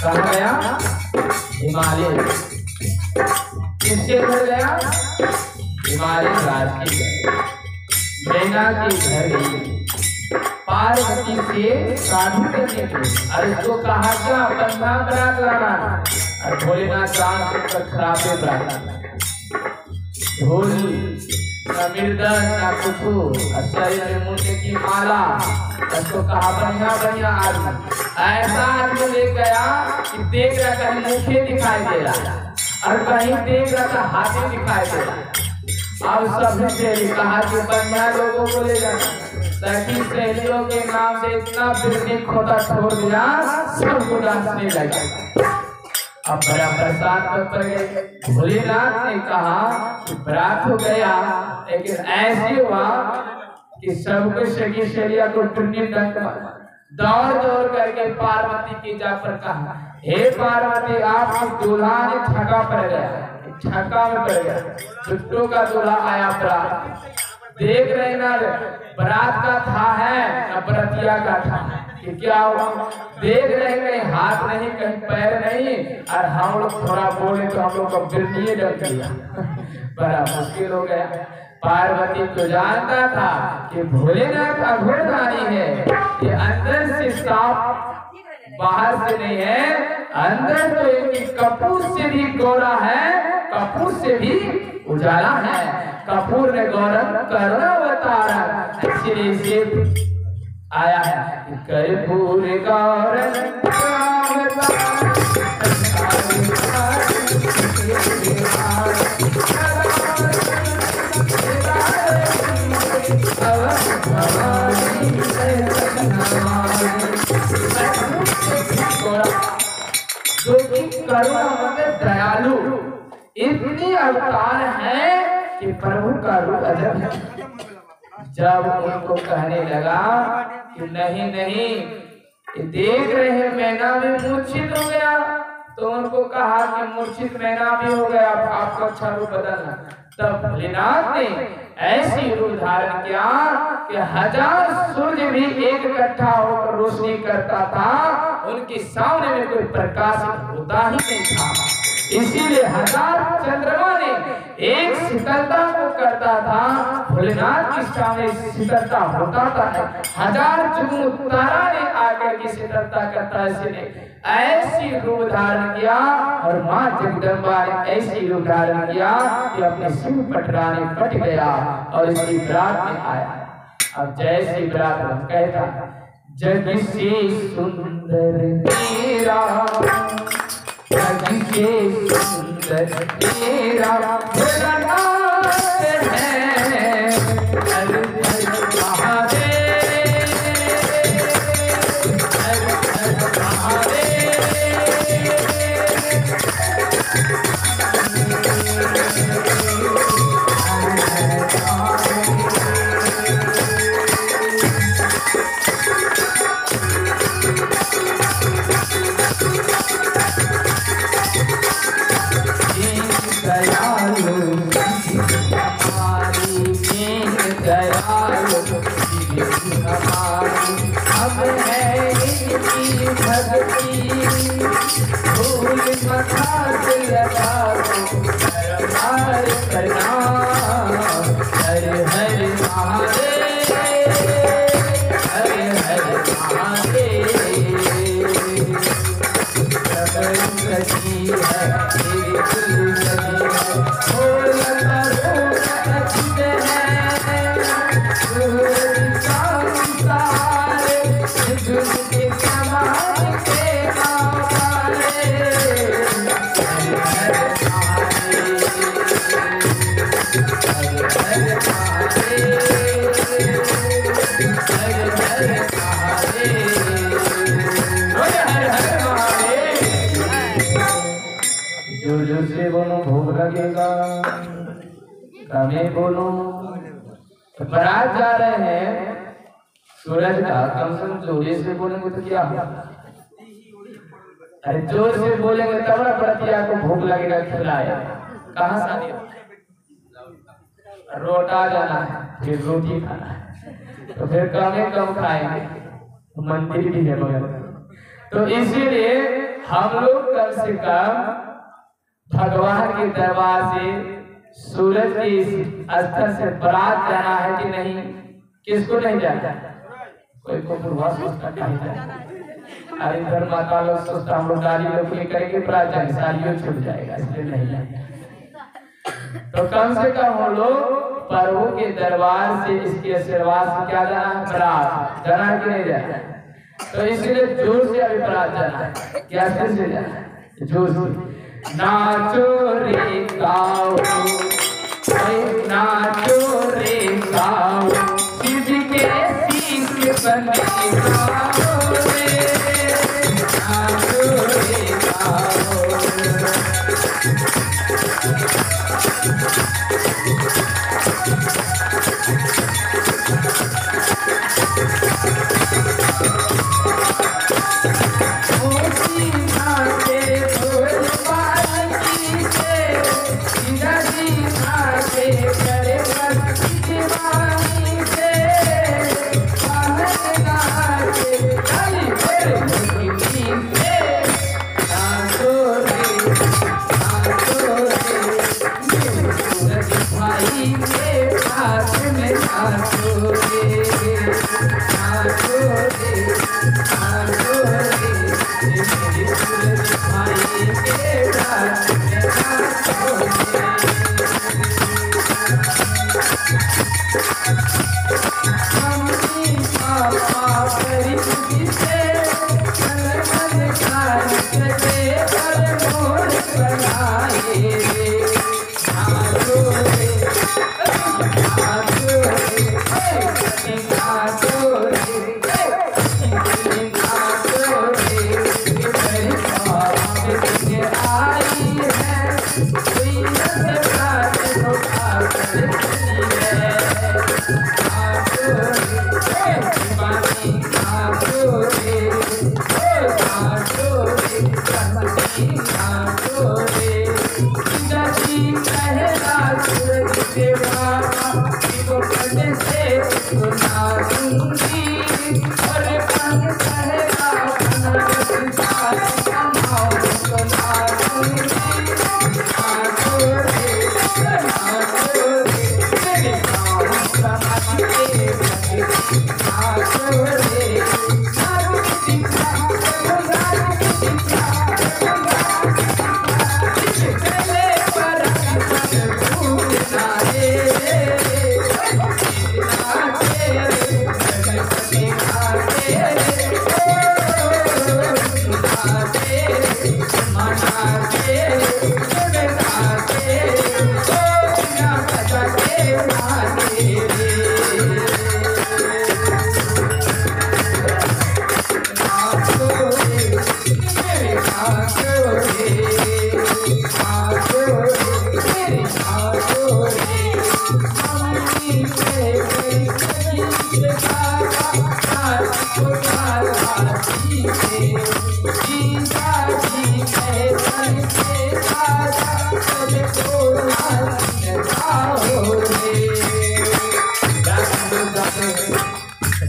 कहाँ गया? हिमालय। किसके घर गया? हिमालय राज के घर। मैना के घर गई पार्वती से शादी करने के लिए। और इसको कहा क्या? बंधा बरात लाना। और भोलेनाथ राम से खराबे बरात ढोल न मृदंग न कुछ शरीर में मोती की माला। उसको कहा बढ़िया बढ़िया आदमी। ऐसा आदमी ले गया कि देख रहा कहीं मुखे दिखाई दे रहा और कहीं देख रहा था हाथी दिखाई दे रहा। अब सभी से कहा कि बढ़िया लोगों को ले जाना। सखी सहेलियों के नाम से इतना बिजली खोदा छोड़ दिया, सबको नाचने लगा। अब बड़ा प्रसाद पर गए। भोलेनाथ ने कहा कि बरात हो गया, लेकिन ऐसे हुआ कि सबको सखी सहेलिया को टुन्नी दौड़ दौड़ करके पार्वती की जा पर कहा, हे पार्वती आपकी दूल्हा ने छक्का पड़ गया, छक्का में पड़ गया। छुट्टू का दूल्हा आया बरात। देख रहे ना बरात का था है न बरतिया का था कि क्या हुआ। देख रहे कहीं हाथ नहीं कहीं पैर नहीं। और हम लोग थोड़ा बोले तो हम लोग को बिरनिए डर दिया। बड़ा मुश्किल हो गया। पार्वती तो जानता था कि भोलेनाथ अघोरदानी है, ये अंदर से साफ बाहर से नहीं है, अंदर तो इनकी कपूर से भी गोरा है, कपूर से भी उजाला है। कपूर ने गौरव करुणा अवतारा श्री शिव आया है कि कर्पूर गौरव जो कि करुणा मतलब दयालु इतनी अवतार है कि प्रभु का रूप अजब है। जब उनको कहने लगा कि नहीं नहीं देख रहे हैं मैना भी मूर्छित हो गया, तो उनको कहा कि मूर्छित मैना भी हो गया, आपको अच्छा रूप बदलना। तब भोलेनाथ ने ऐसी रूप धारण किया कि 1000 सूर्य भी एक इकट्ठा होकर रोशनी करता था, उनके सामने में कोई प्रकाशित होता ही नहीं था। इसीलिए 1000 चंद्रमा ने एक शीतलता को करता था, भोलेनाथ के सामने शीतलता होता था। 1000 जुगनू तारा ने आकर के शीतलता करता है। ऐसी रूप धारण किया और माँ जगदम्बा ने ऐसी रूप धारण किया कि अपने सिर पटराने पट गया और इसकी बरात में आया। अब जैसी बरात हम कहता जग से सुंदर तेरा, जग से सुंदर तेरा भोलानाथ है, हर हर महादेव, हर हर महादेव। जो जो से बोलो भोग लगेगा, कमें बोलो। तो बारात जा रहे हैं, सूरज का कम से कम जोरे से बोलेंगे तो क्या होगा? अरे जोर से बोलेंगे तब ना प्रतिया को भूख लगेगा, खिलाया। कहाँ शादी रोटा जाना है, फिर रोटी खाना है, तो फिर कम खाएंगे, मंदिर भी है बगल। तो इसीलिए हम लोग कम से कम भगवान के दरबार से सूरज के स्तर से बारात जाना है कि नहीं? किसको नहीं जाना? कोई को पूर्वा सोचता नहीं जाना। अरे इधर माता लोग सोचता हम लोग गाड़ी लोग ले करेंगे, बारात जाएंगे, सालियों छूट जाएगा, इसलिए नहीं जाना। तो कम से कम हम लोग प्रभु के दरबार से इसके आशीर्वाद से क्या जाना है? बारात जाना है कि नहीं जाना? तो इसलिए जोर से अभी बारात जाना है। क्या से जाना है? जोर से नाचो रे गाओ, नाचो रे गाओ, शिव के शीश बने गाओ रे, नाचो रे गाओ।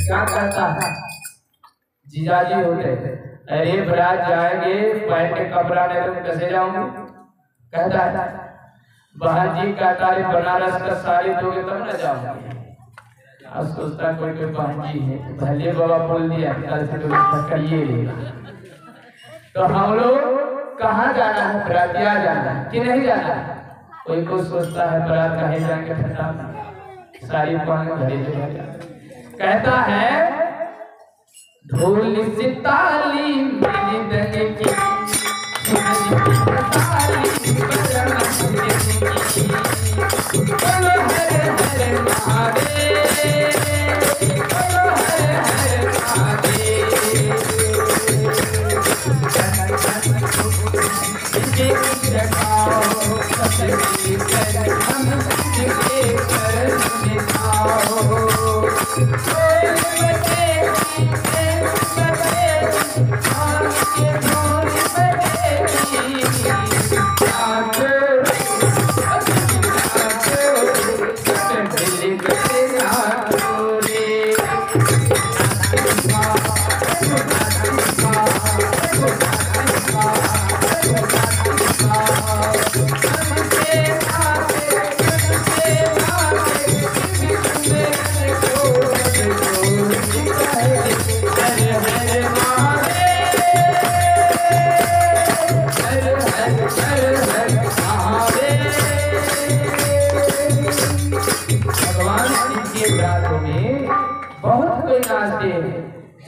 क्या कहता है जीजाजी होते, अरे बारात जाएंगे पहन के कपड़ा नहीं तो कैसे जाऊंगे? कहता है बहन जी कहता है बनारस का साड़ी दोगे तब ना जाऊंगे। अब सोचता कोई कोई बहन जी है, भले बाबा बोल दिया कल से तो करिए लेगा। तो हम लोग कहाँ जाना है? बरातिया जाना है कि नहीं जाना है? कोई को सोचता है बारात कहीं जाएंगे फटा साड़ी पहन घरे चले। कहता है ढोल से ताली मिलने की, बोलो हरे हरे महादेव, बोलो हरे हरे महादेव।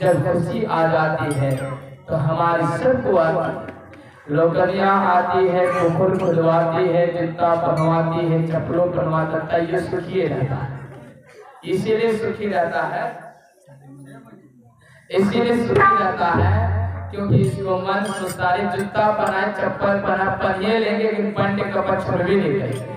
जब खुशी आ जाती है तो हमारी सबको आती, लोकनिया आती है, कुकुर खुलवाती है, जूता पहनवाती है, चप्पलों पहनवाता है, ये सुखी रहता है। इसीलिए सुखी रहता है, इसीलिए सुखी रहता है क्योंकि इसको मन सुस्तारे जूता पहनाए, चप्पल पहनिए लेंगे लेकिन पंडित का पछड़ भी नहीं करेंगे,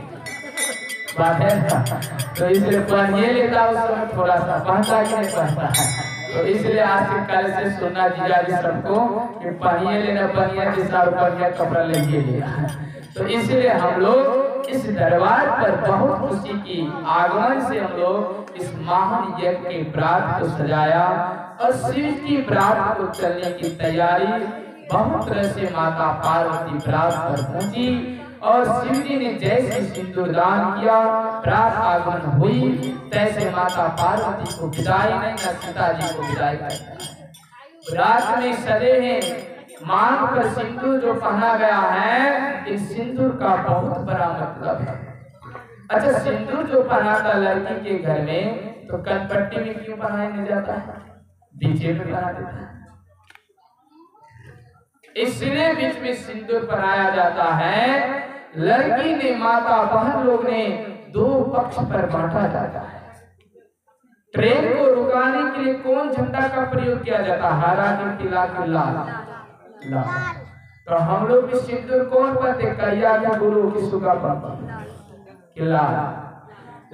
बात है ना। तो इसलिए पहनिए लेता उस समय थोड़ा सा पहनता कि नहीं पहनता है। तो इसलिए आज के कल से सुनना जीजा जी सबको कि पहनिए लेना, पहनिए जिसका ऊपर कपड़ा लेके लिया। तो इसलिए हम लोग इस दरबार पर बहुत खुशी की आगमन से हम लोग इस महान यज्ञ के व्रत को सजाया और शिव की व्रत को चलने की तैयारी बहुत तरह से माता पार्वती व्रत पर पहुंची और शिव जी ने जैसे सिंदूरदान किया, व्रत आगमन हुई, तैसे माता पार्वती को विदाई नहीं न सीता जी को विदाई करता। व्रत में सजे हैं, मांग पर सिंदूर जो पहना गया है, इस सिंदूर का बहुत बड़ा मतलब है। अच्छा, सिंदूर जो पहनाता लड़की के घर में तो कनपट्टी में क्यों पहनाया नहीं जाता है, बीचे में पहना देता है। इसलिए बीच में सिंदूर पहनाया जाता है। लड़की ने, माता बहन लोग ने दो पक्ष पर बांटा जाता है। ट्रेन को रुकाने के लिए कौन झंडा का प्रयोग किया जाता है, हरा के पीला के लाल। तो हम लोग भी सिंदूर कौन पहनते, करिया के गुरु की सुगा पहनते,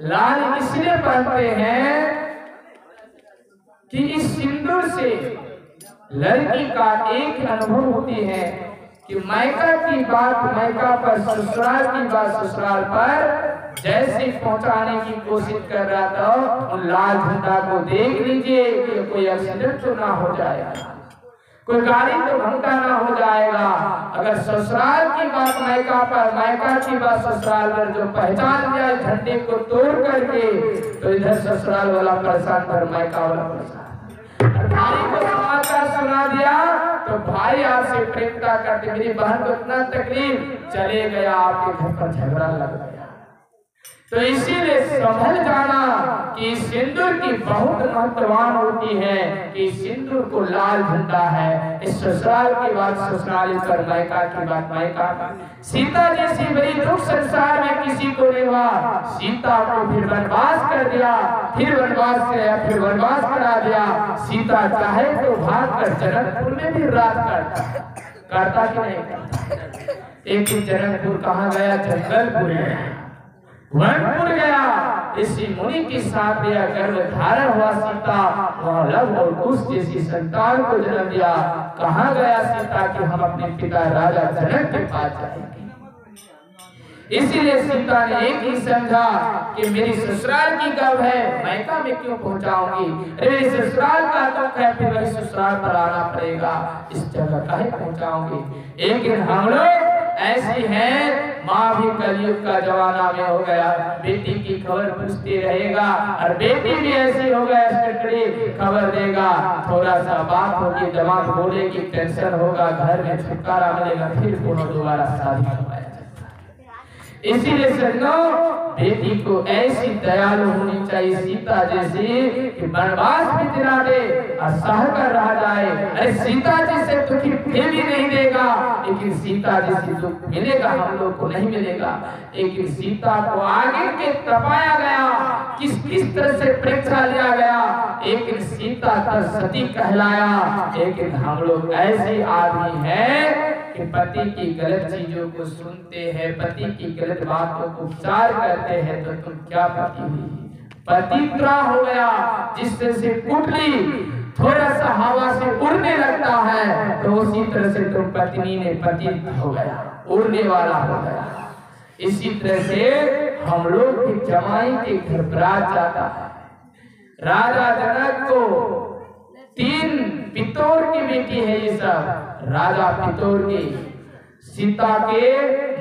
लाल इसलिए पहनते हैं कि इस सिंदूर से लड़की का एक अनुभव होती है कि मायका की बात मायका पर, ससुराल की बात ससुराल पर जैसे पहुंचाने की कोशिश कर रहा था। उन लाल झंडा को देख लीजिए कि कोई एक्सीडेंट तो ना हो जाएगा, कोई गाड़ी तो घंटा ना हो जाएगा। अगर ससुराल की बात मायका पर, मायका की बात ससुराल पर जो पहचान जाए झंडे को तोड़ करके, तो इधर ससुराल वाला परेशान पर मायका वाला परेशान। भाई को समाचार सुना दिया तो भाई आपसे प्रेमता करते, मेरी बहन को इतना तकलीफ, चले गया आपके घर पर झगड़ा लग गया। तो इसीलिए संभल जाना कि सिंदूर की बहुत महत्ववान होती है कि सिंदूर को लाल झंडा है। इस ससुराल की बात ससुराल पर, मायका की बात मायका। सीता जैसी बड़ी दुख संसार में किसी को नहीं हुआ। सीता को फिर वनवास कर दिया, फिर वनवास से फिर वनवास करा दिया। सीता चाहे तो भाग कर जनकपुर में भी राज करता कि नहीं करता। एक दिन जनकपुर कहाँ गया, जंगलपुर गया, वनपुर गया। इसी मुनि के साथ यह गर्भ धारण हुआ सीता, वहाँ लव और कुश जैसी संतान को जन्म दिया। कहाँ गया सीता कि हम अपने पिता राजा जनक के पास जाएंगे। इसीलिए सीता ने एक ही समझा कि मेरी ससुराल की गव है, मायका में क्यों पहुंचाऊंगी, मेरी ससुराल का दुख है, फिर वही ससुराल पर आना पड़ेगा, इस जगह काहे पहुंचाऊंगी। एक दिन हम लोग ऐसी है, माँ भी कलयुग का जमाना में हो गया, बेटी की खबर पूछती रहेगा और बेटी भी ऐसी हो गया, खबर देगा, थोड़ा सा बात होगी, जवाब बोलेगी, टेंशन होगा, घर में छुटकारा मिलेगा, फिर पुनः दोबारा शादी करवाया। इसीलिए सज्जनों, बेटी को ऐसी दयालु होनी चाहिए सीता जैसी कि वनवास भी दिला दे और सह कर रह जाए। अरे सीता जैसे दुखी फिर भी नहीं देगा, लेकिन सीता जैसी दुख मिलेगा हम लोग को नहीं मिलेगा। लेकिन सीता को आगे के तपाया गया, किस किस तरह से परीक्षा लिया गया। एक दिन सीता का सती कहलाया। लेकिन हम लोग ऐसे आदमी हैं कि पति की गलत चीजों को सुनते हैं, पति की गलत बातों को उपचार करते हैं, तो तुम क्या पति हुई, पतित्रा हो गया। जिससे से कुटली थोड़ा सा हवा से उड़ने लगता है, तो उसी तरह से तुम पत्नी ने पति हो गया, उड़ने वाला हो गया। इसी तरह से हम लोग भी जमाई के घर बरात जाता है। राजा जनक को 3 पितौर की बेटी है ये सब, राजा पितौर की, सीता के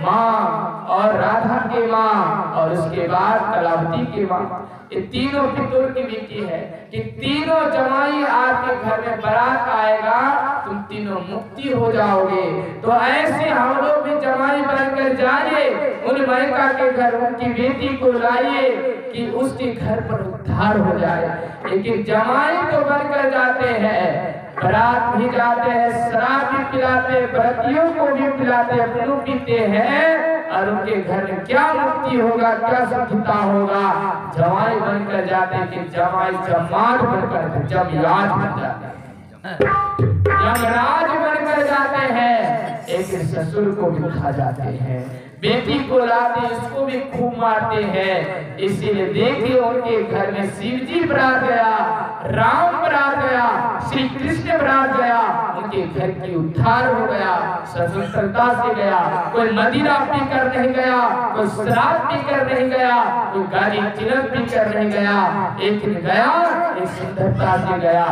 माँ और राधा के माँ और उसके बाद कलावती के माँ, ये तीनों पितुर की बेटी है कि तीनों जमाई आपके घर में बारात आएगा, तुम तीनों मुक्ति हो जाओगे। तो ऐसे हम लोग भी जमाई बनकर जाइए, उन मायका के घर उनकी बेटी को लाइए कि उसके घर पर उद्धार हो जाए। लेकिन जमाई तो बनकर जाते हैं, बारात भी जाते हैं, शराब भी पिलाते, व्रतियों को भी पिलाते, अपनों पीते हैं, और उनके घर में क्या मुक्ति होगा, क्या शुद्धता होगा। जमाई बनकर जाते कि जमाई जमात बनकर जमराज बन जाते हैं, जमराज बनकर जाते हैं। एक ससुर को भी खा जाते हैं, बेटी को लाते इसको भी खूब मारते हैं। इसीलिए देखिए उनके घर में शिव जी बरात गया, राम बरात गया, श्री कृष्ण बरात गया, उनके घर की उद्धार हो गया, स्वतंत्रता से गया। कोई मदिरा पीकर नहीं गया, कोई शराब पीकर नहीं गया, कोई गाड़ी चिलम पीकर नहीं गया। एक दिन गया, एक सुंदरता से गया,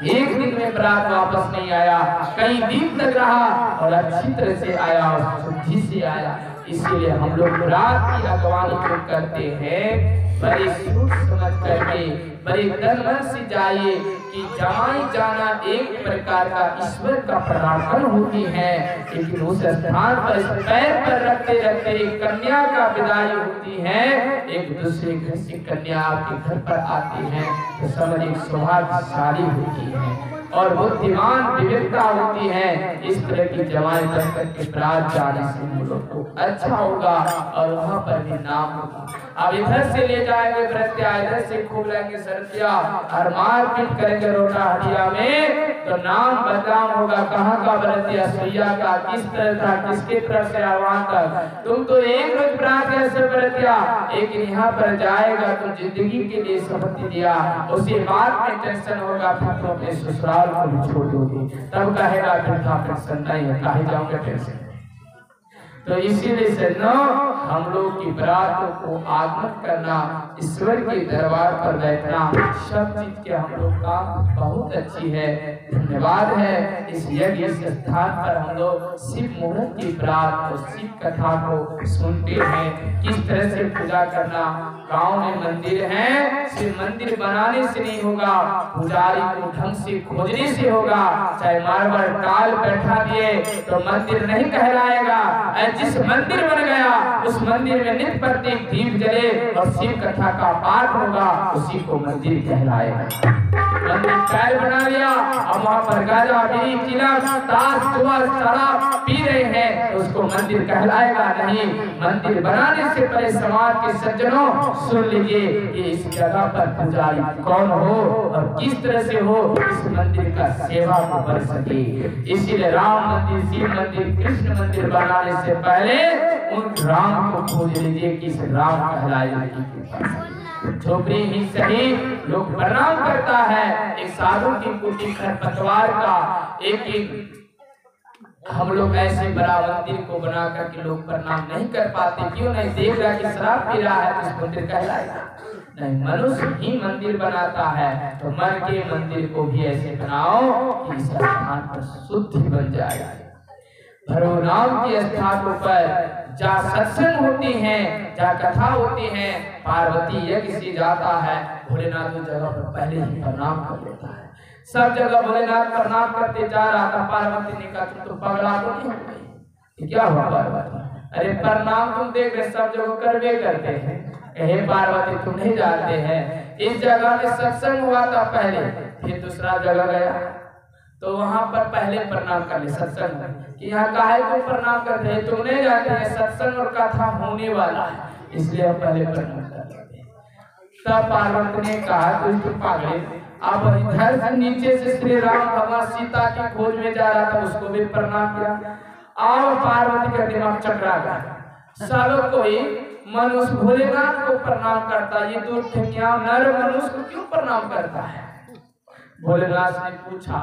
एक दिन में बरात वापस नहीं आया, कई दिन तक रहा और अच्छी तरह से आया और शुद्धि से आया। इसीलिए हम लोग बरात की अगवानी जो करते हैं, बड़े सोच समझ करके, बड़े तन मन से जाइए कि जमाई जाना एक प्रकार का ईश्वर का प्रार्थना होती है। लेकिन उस स्थान पर पैर पर रखते रखते एक कन्या का विदाई होती है, एक दूसरे घर से कन्या आपके घर पर आती है, तो समझ एक सौभाग्यशाली होती है और बुद्धिमान विवेकता होती है। इस तरह की जमाई बनकर के बरात जाने से हम लोग को अच्छा होगा और वहाँ पर भी नाम होगा। अब इधर से ले जाएंगे व्रत्या, इधर से खूब लेंगे सरतिया और मारपीट करेंगे रोटा हटिया में, तो नाम बदनाम होगा। कहाँ का व्रत्या, सैया का, किस तरह था, किसके तरफ से आह्वान तक। तुम तो एक रोज बरात ऐसे व्रत्या, एक यहाँ पर जाएगा तुम जिंदगी के लिए सम्मति दिया, उसी बात में टेंशन होगा, फिर तुम अपने ससुराल को भी छोड़ दोगे, तब कहेगा फिर था टेंशन नहीं है, कहे जाओगे टेंशन। तो इसीलिए से न हम लोग की बरातों को आगमन करना, ईश्वर के दरबार पर बैठना, सब चीज के हम लोग का बहुत अच्छी है। धन्यवाद है इस यज्ञ स्थान पर हम लोग शिव मुहूर्त की बरात और शिव कथा को सुनते हैं, किस तरह से पूजा करना। गांव में मंदिर है, सिर्फ मंदिर बनाने से नहीं होगा, पुजारी को ढंग से खोजने से होगा। चाहे मार्बल टाल बैठा दिए तो मंदिर नहीं कहलाएगा। जिस मंदिर बन गया उस मंदिर में नित्य प्रत्येक दीप जले और शिव कथा का पाठ होगा, उसी को मंदिर कहलाएगा। मंदिर टाइल बना लिया और वहाँ पर गाजा बीड़ी चिलम ताश जुआ शराब पी रहे हैं, तो उसको मंदिर कहलाएगा नहीं। मंदिर बनाने से पहले समाज के सज्जनों सुन लीजिए कि इस जगह पर पुजारी कौन हो और किस तरह से हो, इस मंदिर का सेवा को कर सके। इसीलिए राम मंदिर, शिव मंदिर, कृष्ण मंदिर बनाने से पहले उन राम को खोज लीजिए कि इस राम कहलाएगा। झोपड़ी ही सही लोग प्रणाम करता है, एक साधु की कुटी खरपतवार का एक हम लोग ऐसे बड़ा मंदिर को बना करके लोग प्रणाम नहीं कर पाते। क्यों नहीं? देख रहा कि शराब पी रहा है तो इस मंदिर कहलाएगा नहीं। मनुष्य ही मंदिर बनाता है, तो मन के मंदिर को भी ऐसे बनाओ कि इस स्थान पर शुद्धि बन जाए। भरो नाम के स्थानों पर जहाँ सत्संग होती है, जहाँ कथा होती है, पार्वती यज्ञ से जाता है, भोलेनाथ उस जगह पर पहले ही प्रणाम कर लेता है। सब जगह भोलेनाथ प्रणाम करते जा रहा था, पार्वती ने कहा तुम तो पगला तो नहीं हो गई, क्या हुआ पार्वती? अरे प्रणाम तुम देख रहे सब जगह करवे करते हैं, हे पार्वती तुम नहीं जानते हैं इस जगह में सत्संग हुआ था पहले, फिर दूसरा जगह गया तो वहां पर पहले प्रणाम कर ले सत्संग कि यहाँ काहे तुम प्रणाम करते हैं, तुम नहीं जानते हैं सत्संग और कथा होने वाला है, इसलिए हम पहले प्रणाम करते हैं। तब पार्वती ने कहा तुम पागल, अब इधर से नीचे से श्री राम भगवान सीता की खोज में जा रहा था, उसको भी प्रणाम किया। अब पार्वती का दिमाग चकरा गया, सब कोई मनुष्य भोलेनाथ को प्रणाम करता, ये तो क्या नर मनुष्य को क्यों प्रणाम करता है? भोलेनाथ ने पूछा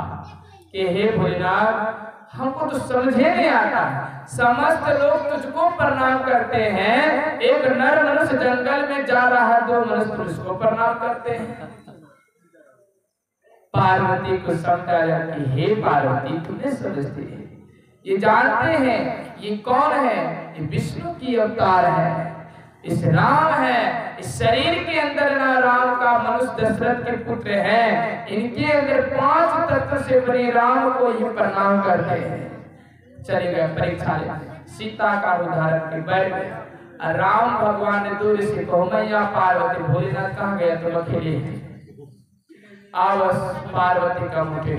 कि हे भोलेनाथ हमको तो समझे नहीं आता, समस्त लोग तुझको प्रणाम करते हैं, एक नर मनुष्य जंगल में जा रहा है, दो मनुष्य उसको प्रणाम करते हैं। पार्वती को समझाया कि हे पार्वती तुम्हें समझती है ये जानते हैं ये कौन है, ये विष्णु की अवतार है, इस राम है। इस शरीर के अंदर ना राम का मनुष्य दशरथ के पुत्र हैं, इनके अंदर 5 तत्व से बने राम को ये प्रणाम करते हैं। चले गए परीक्षा ले, सीता का उदाहरण के बैठ गए। राम भगवान ने दूर से कहो मैया पार्वती, भोलेनाथ कहाँ गया, तुम अकेले आवस पार्वती का मुठे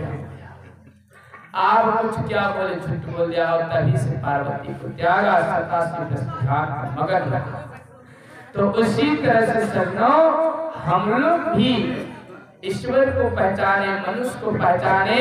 आप कुछ क्या बोले, झूठ बोल दिया, और तभी से पार्वती को त्यागा, सता से मगन रखा। तो उसी तरह से सज्जनों हम लोग भी ईश्वर को पहचाने, मनुष्य को पहचाने।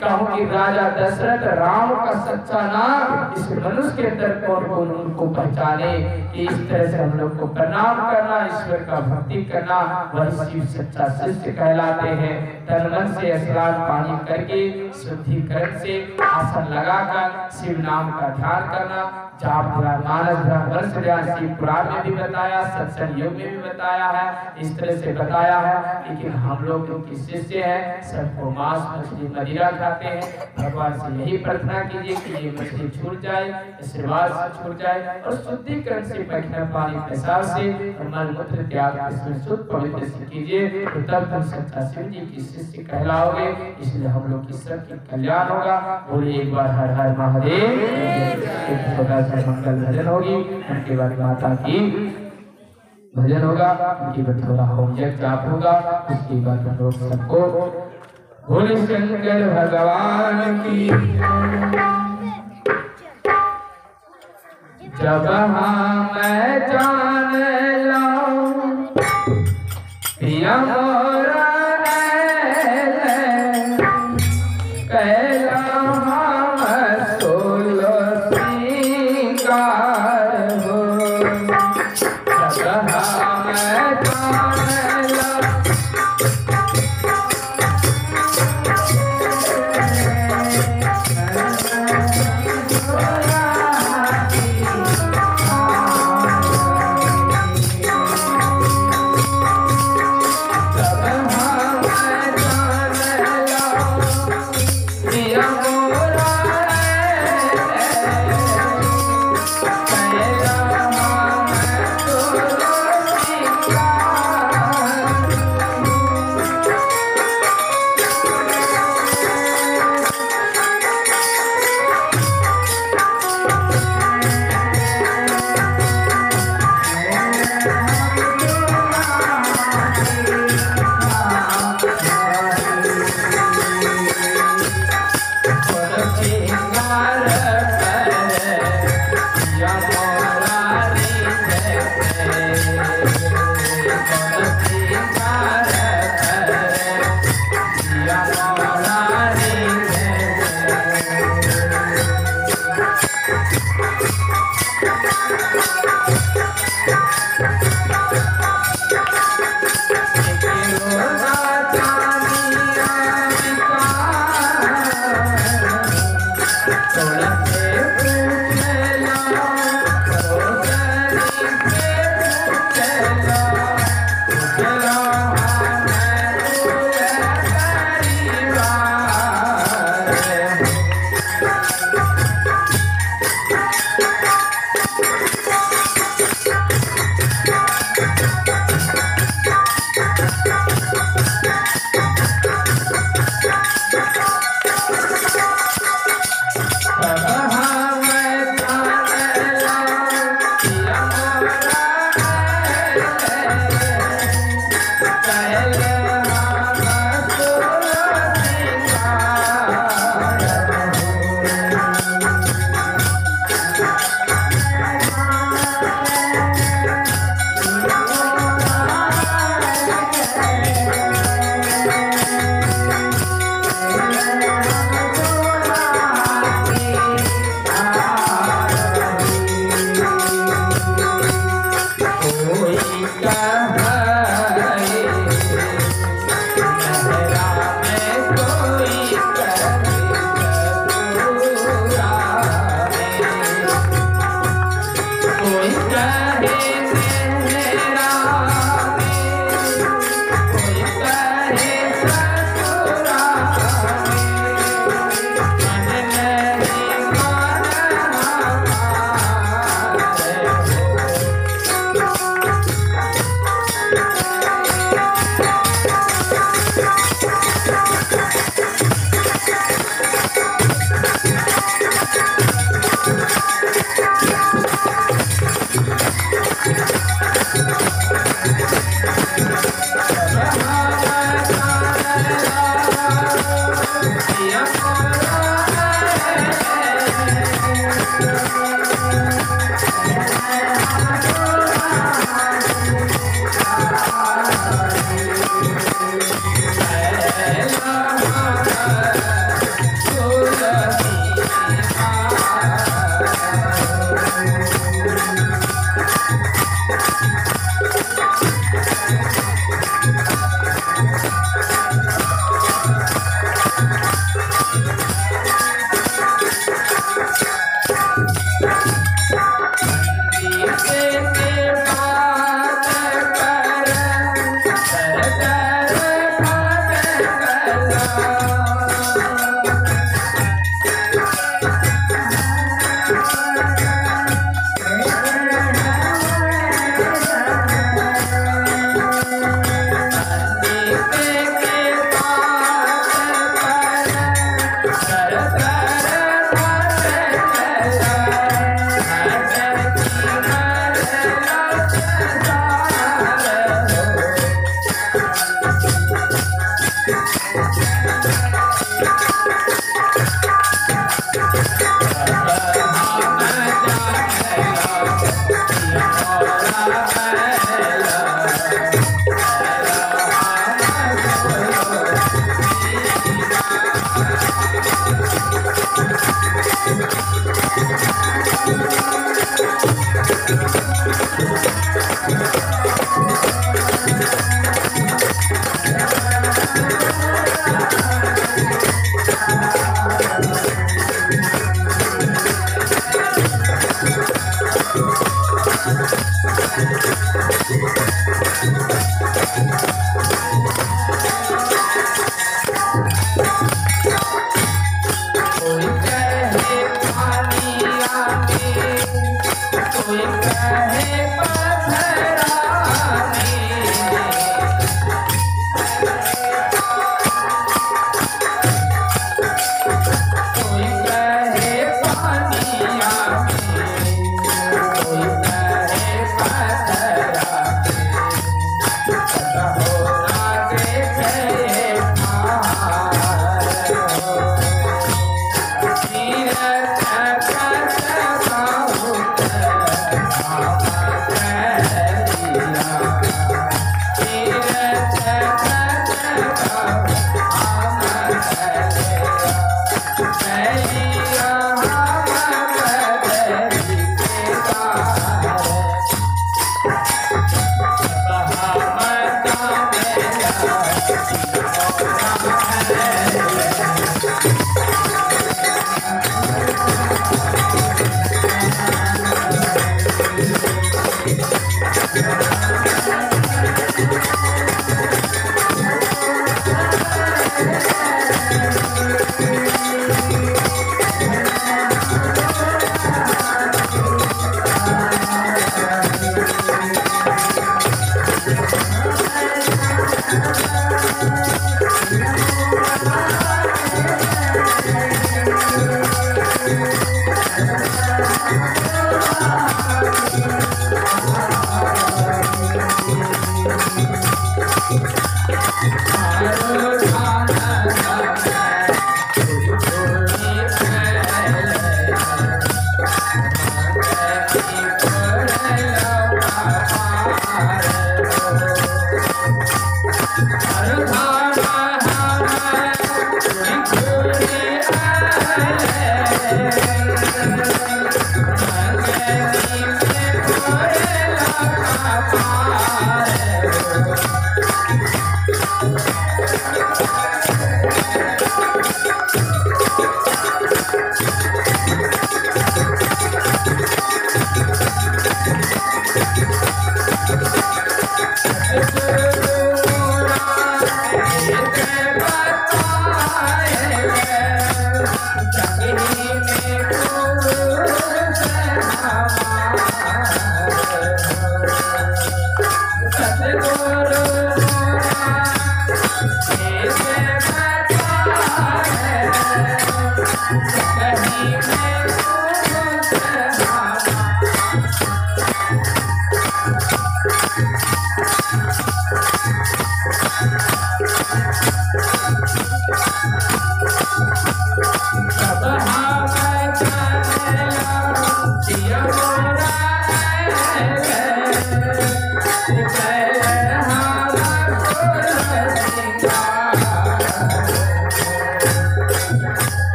कहूं कि राजा दशरथ राम का सच्चा नाम इस मनुष्य के अंदर कौन कौन उनको पहचाने, कि इस तरह से हम लोग को प्रणाम करना, ईश्वर का भक्ति करना, वही शिव सच्चा शिष्य कहलाते हैं। तन मन से स्नान पानी करके शुद्धिकरण से आसन लगाकर शिव नाम का ध्यान करना, जाप ध्यान, मानस ध्यान, वर्ष ध्यान, शिव पुराण में भी बताया, सत्संग योग में भी बताया है, इस तरह से बताया है। लेकिन हम लोग उनके शिष्य हैं, सबको मांस मछली मदिरा खाते हैं। भगवान से यही प्रार्थना कीजिए कि ये मछली छूट जाए, आशीर्वाद से छूट जाए, और शुद्धिकरण से पैखाना पानी पेशाब से और मलमूत्र त्याग इसमें शुद्ध पवित्र से कीजिए, तो तब तुम सच्चा शिव जी की शिष्य कहलाओगे। इसलिए हम लोग की सबकी कल्याण होगा। बोलिए एक बार हर हर महादेव। एक छोटा सा मंगल भजन होगी, उनके बाद माता की भजन होगा, उनके बाद थोड़ा होम यज्ञ जाप होगा, उसके बाद हम लोग सबको भोले शंकर भगवान की। जब मैं जान लाऊं पिया मोरा कहला हम सोलो सिंगार हो। जब मैं जान लाऊं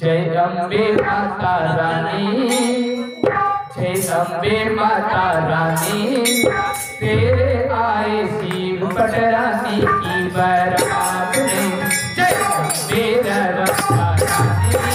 जय अम्बे माता रानी, जय अम्बे माता रानी, तेरे आए शिव पटरानी की बरात में। जय अम्बे माता रानी।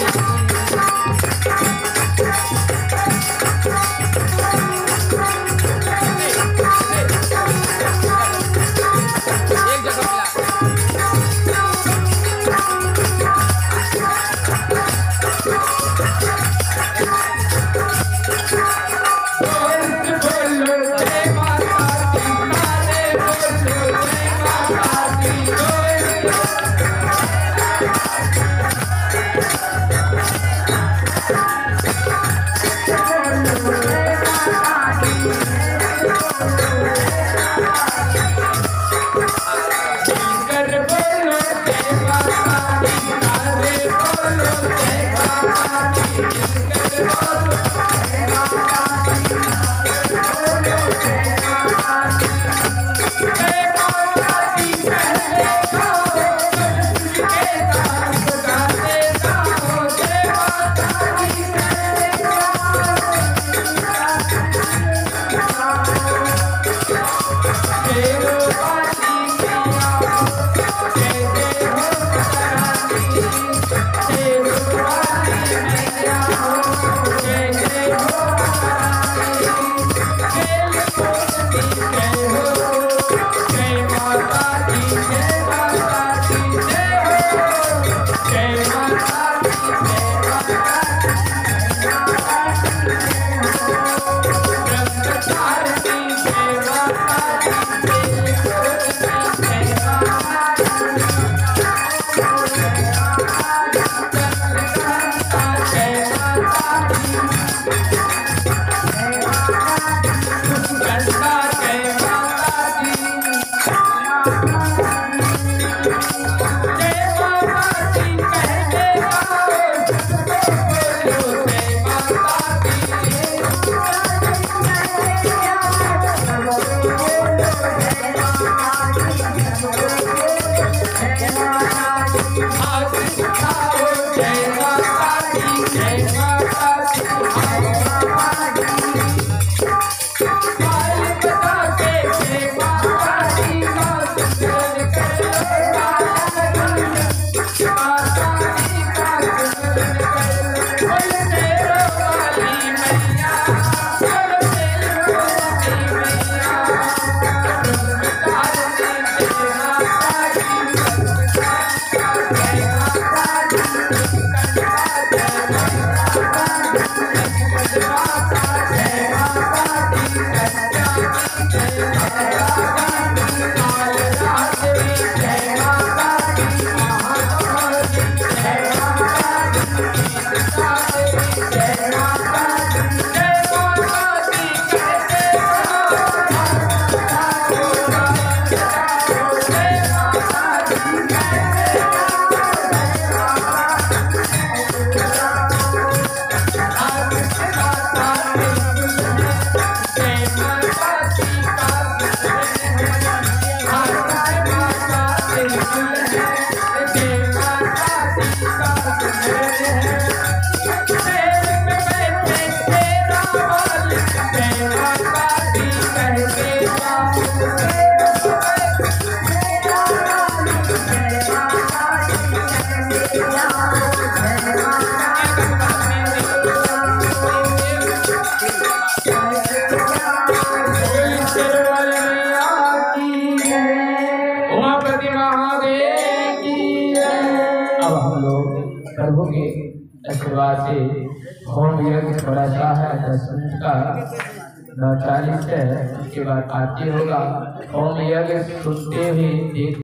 इसके बाद से होम यज्ञ थोड़ा सा है 10 मिनट का 9:40 है, उसके बाद आरती होगा। होम यज्ञ सुनते हुए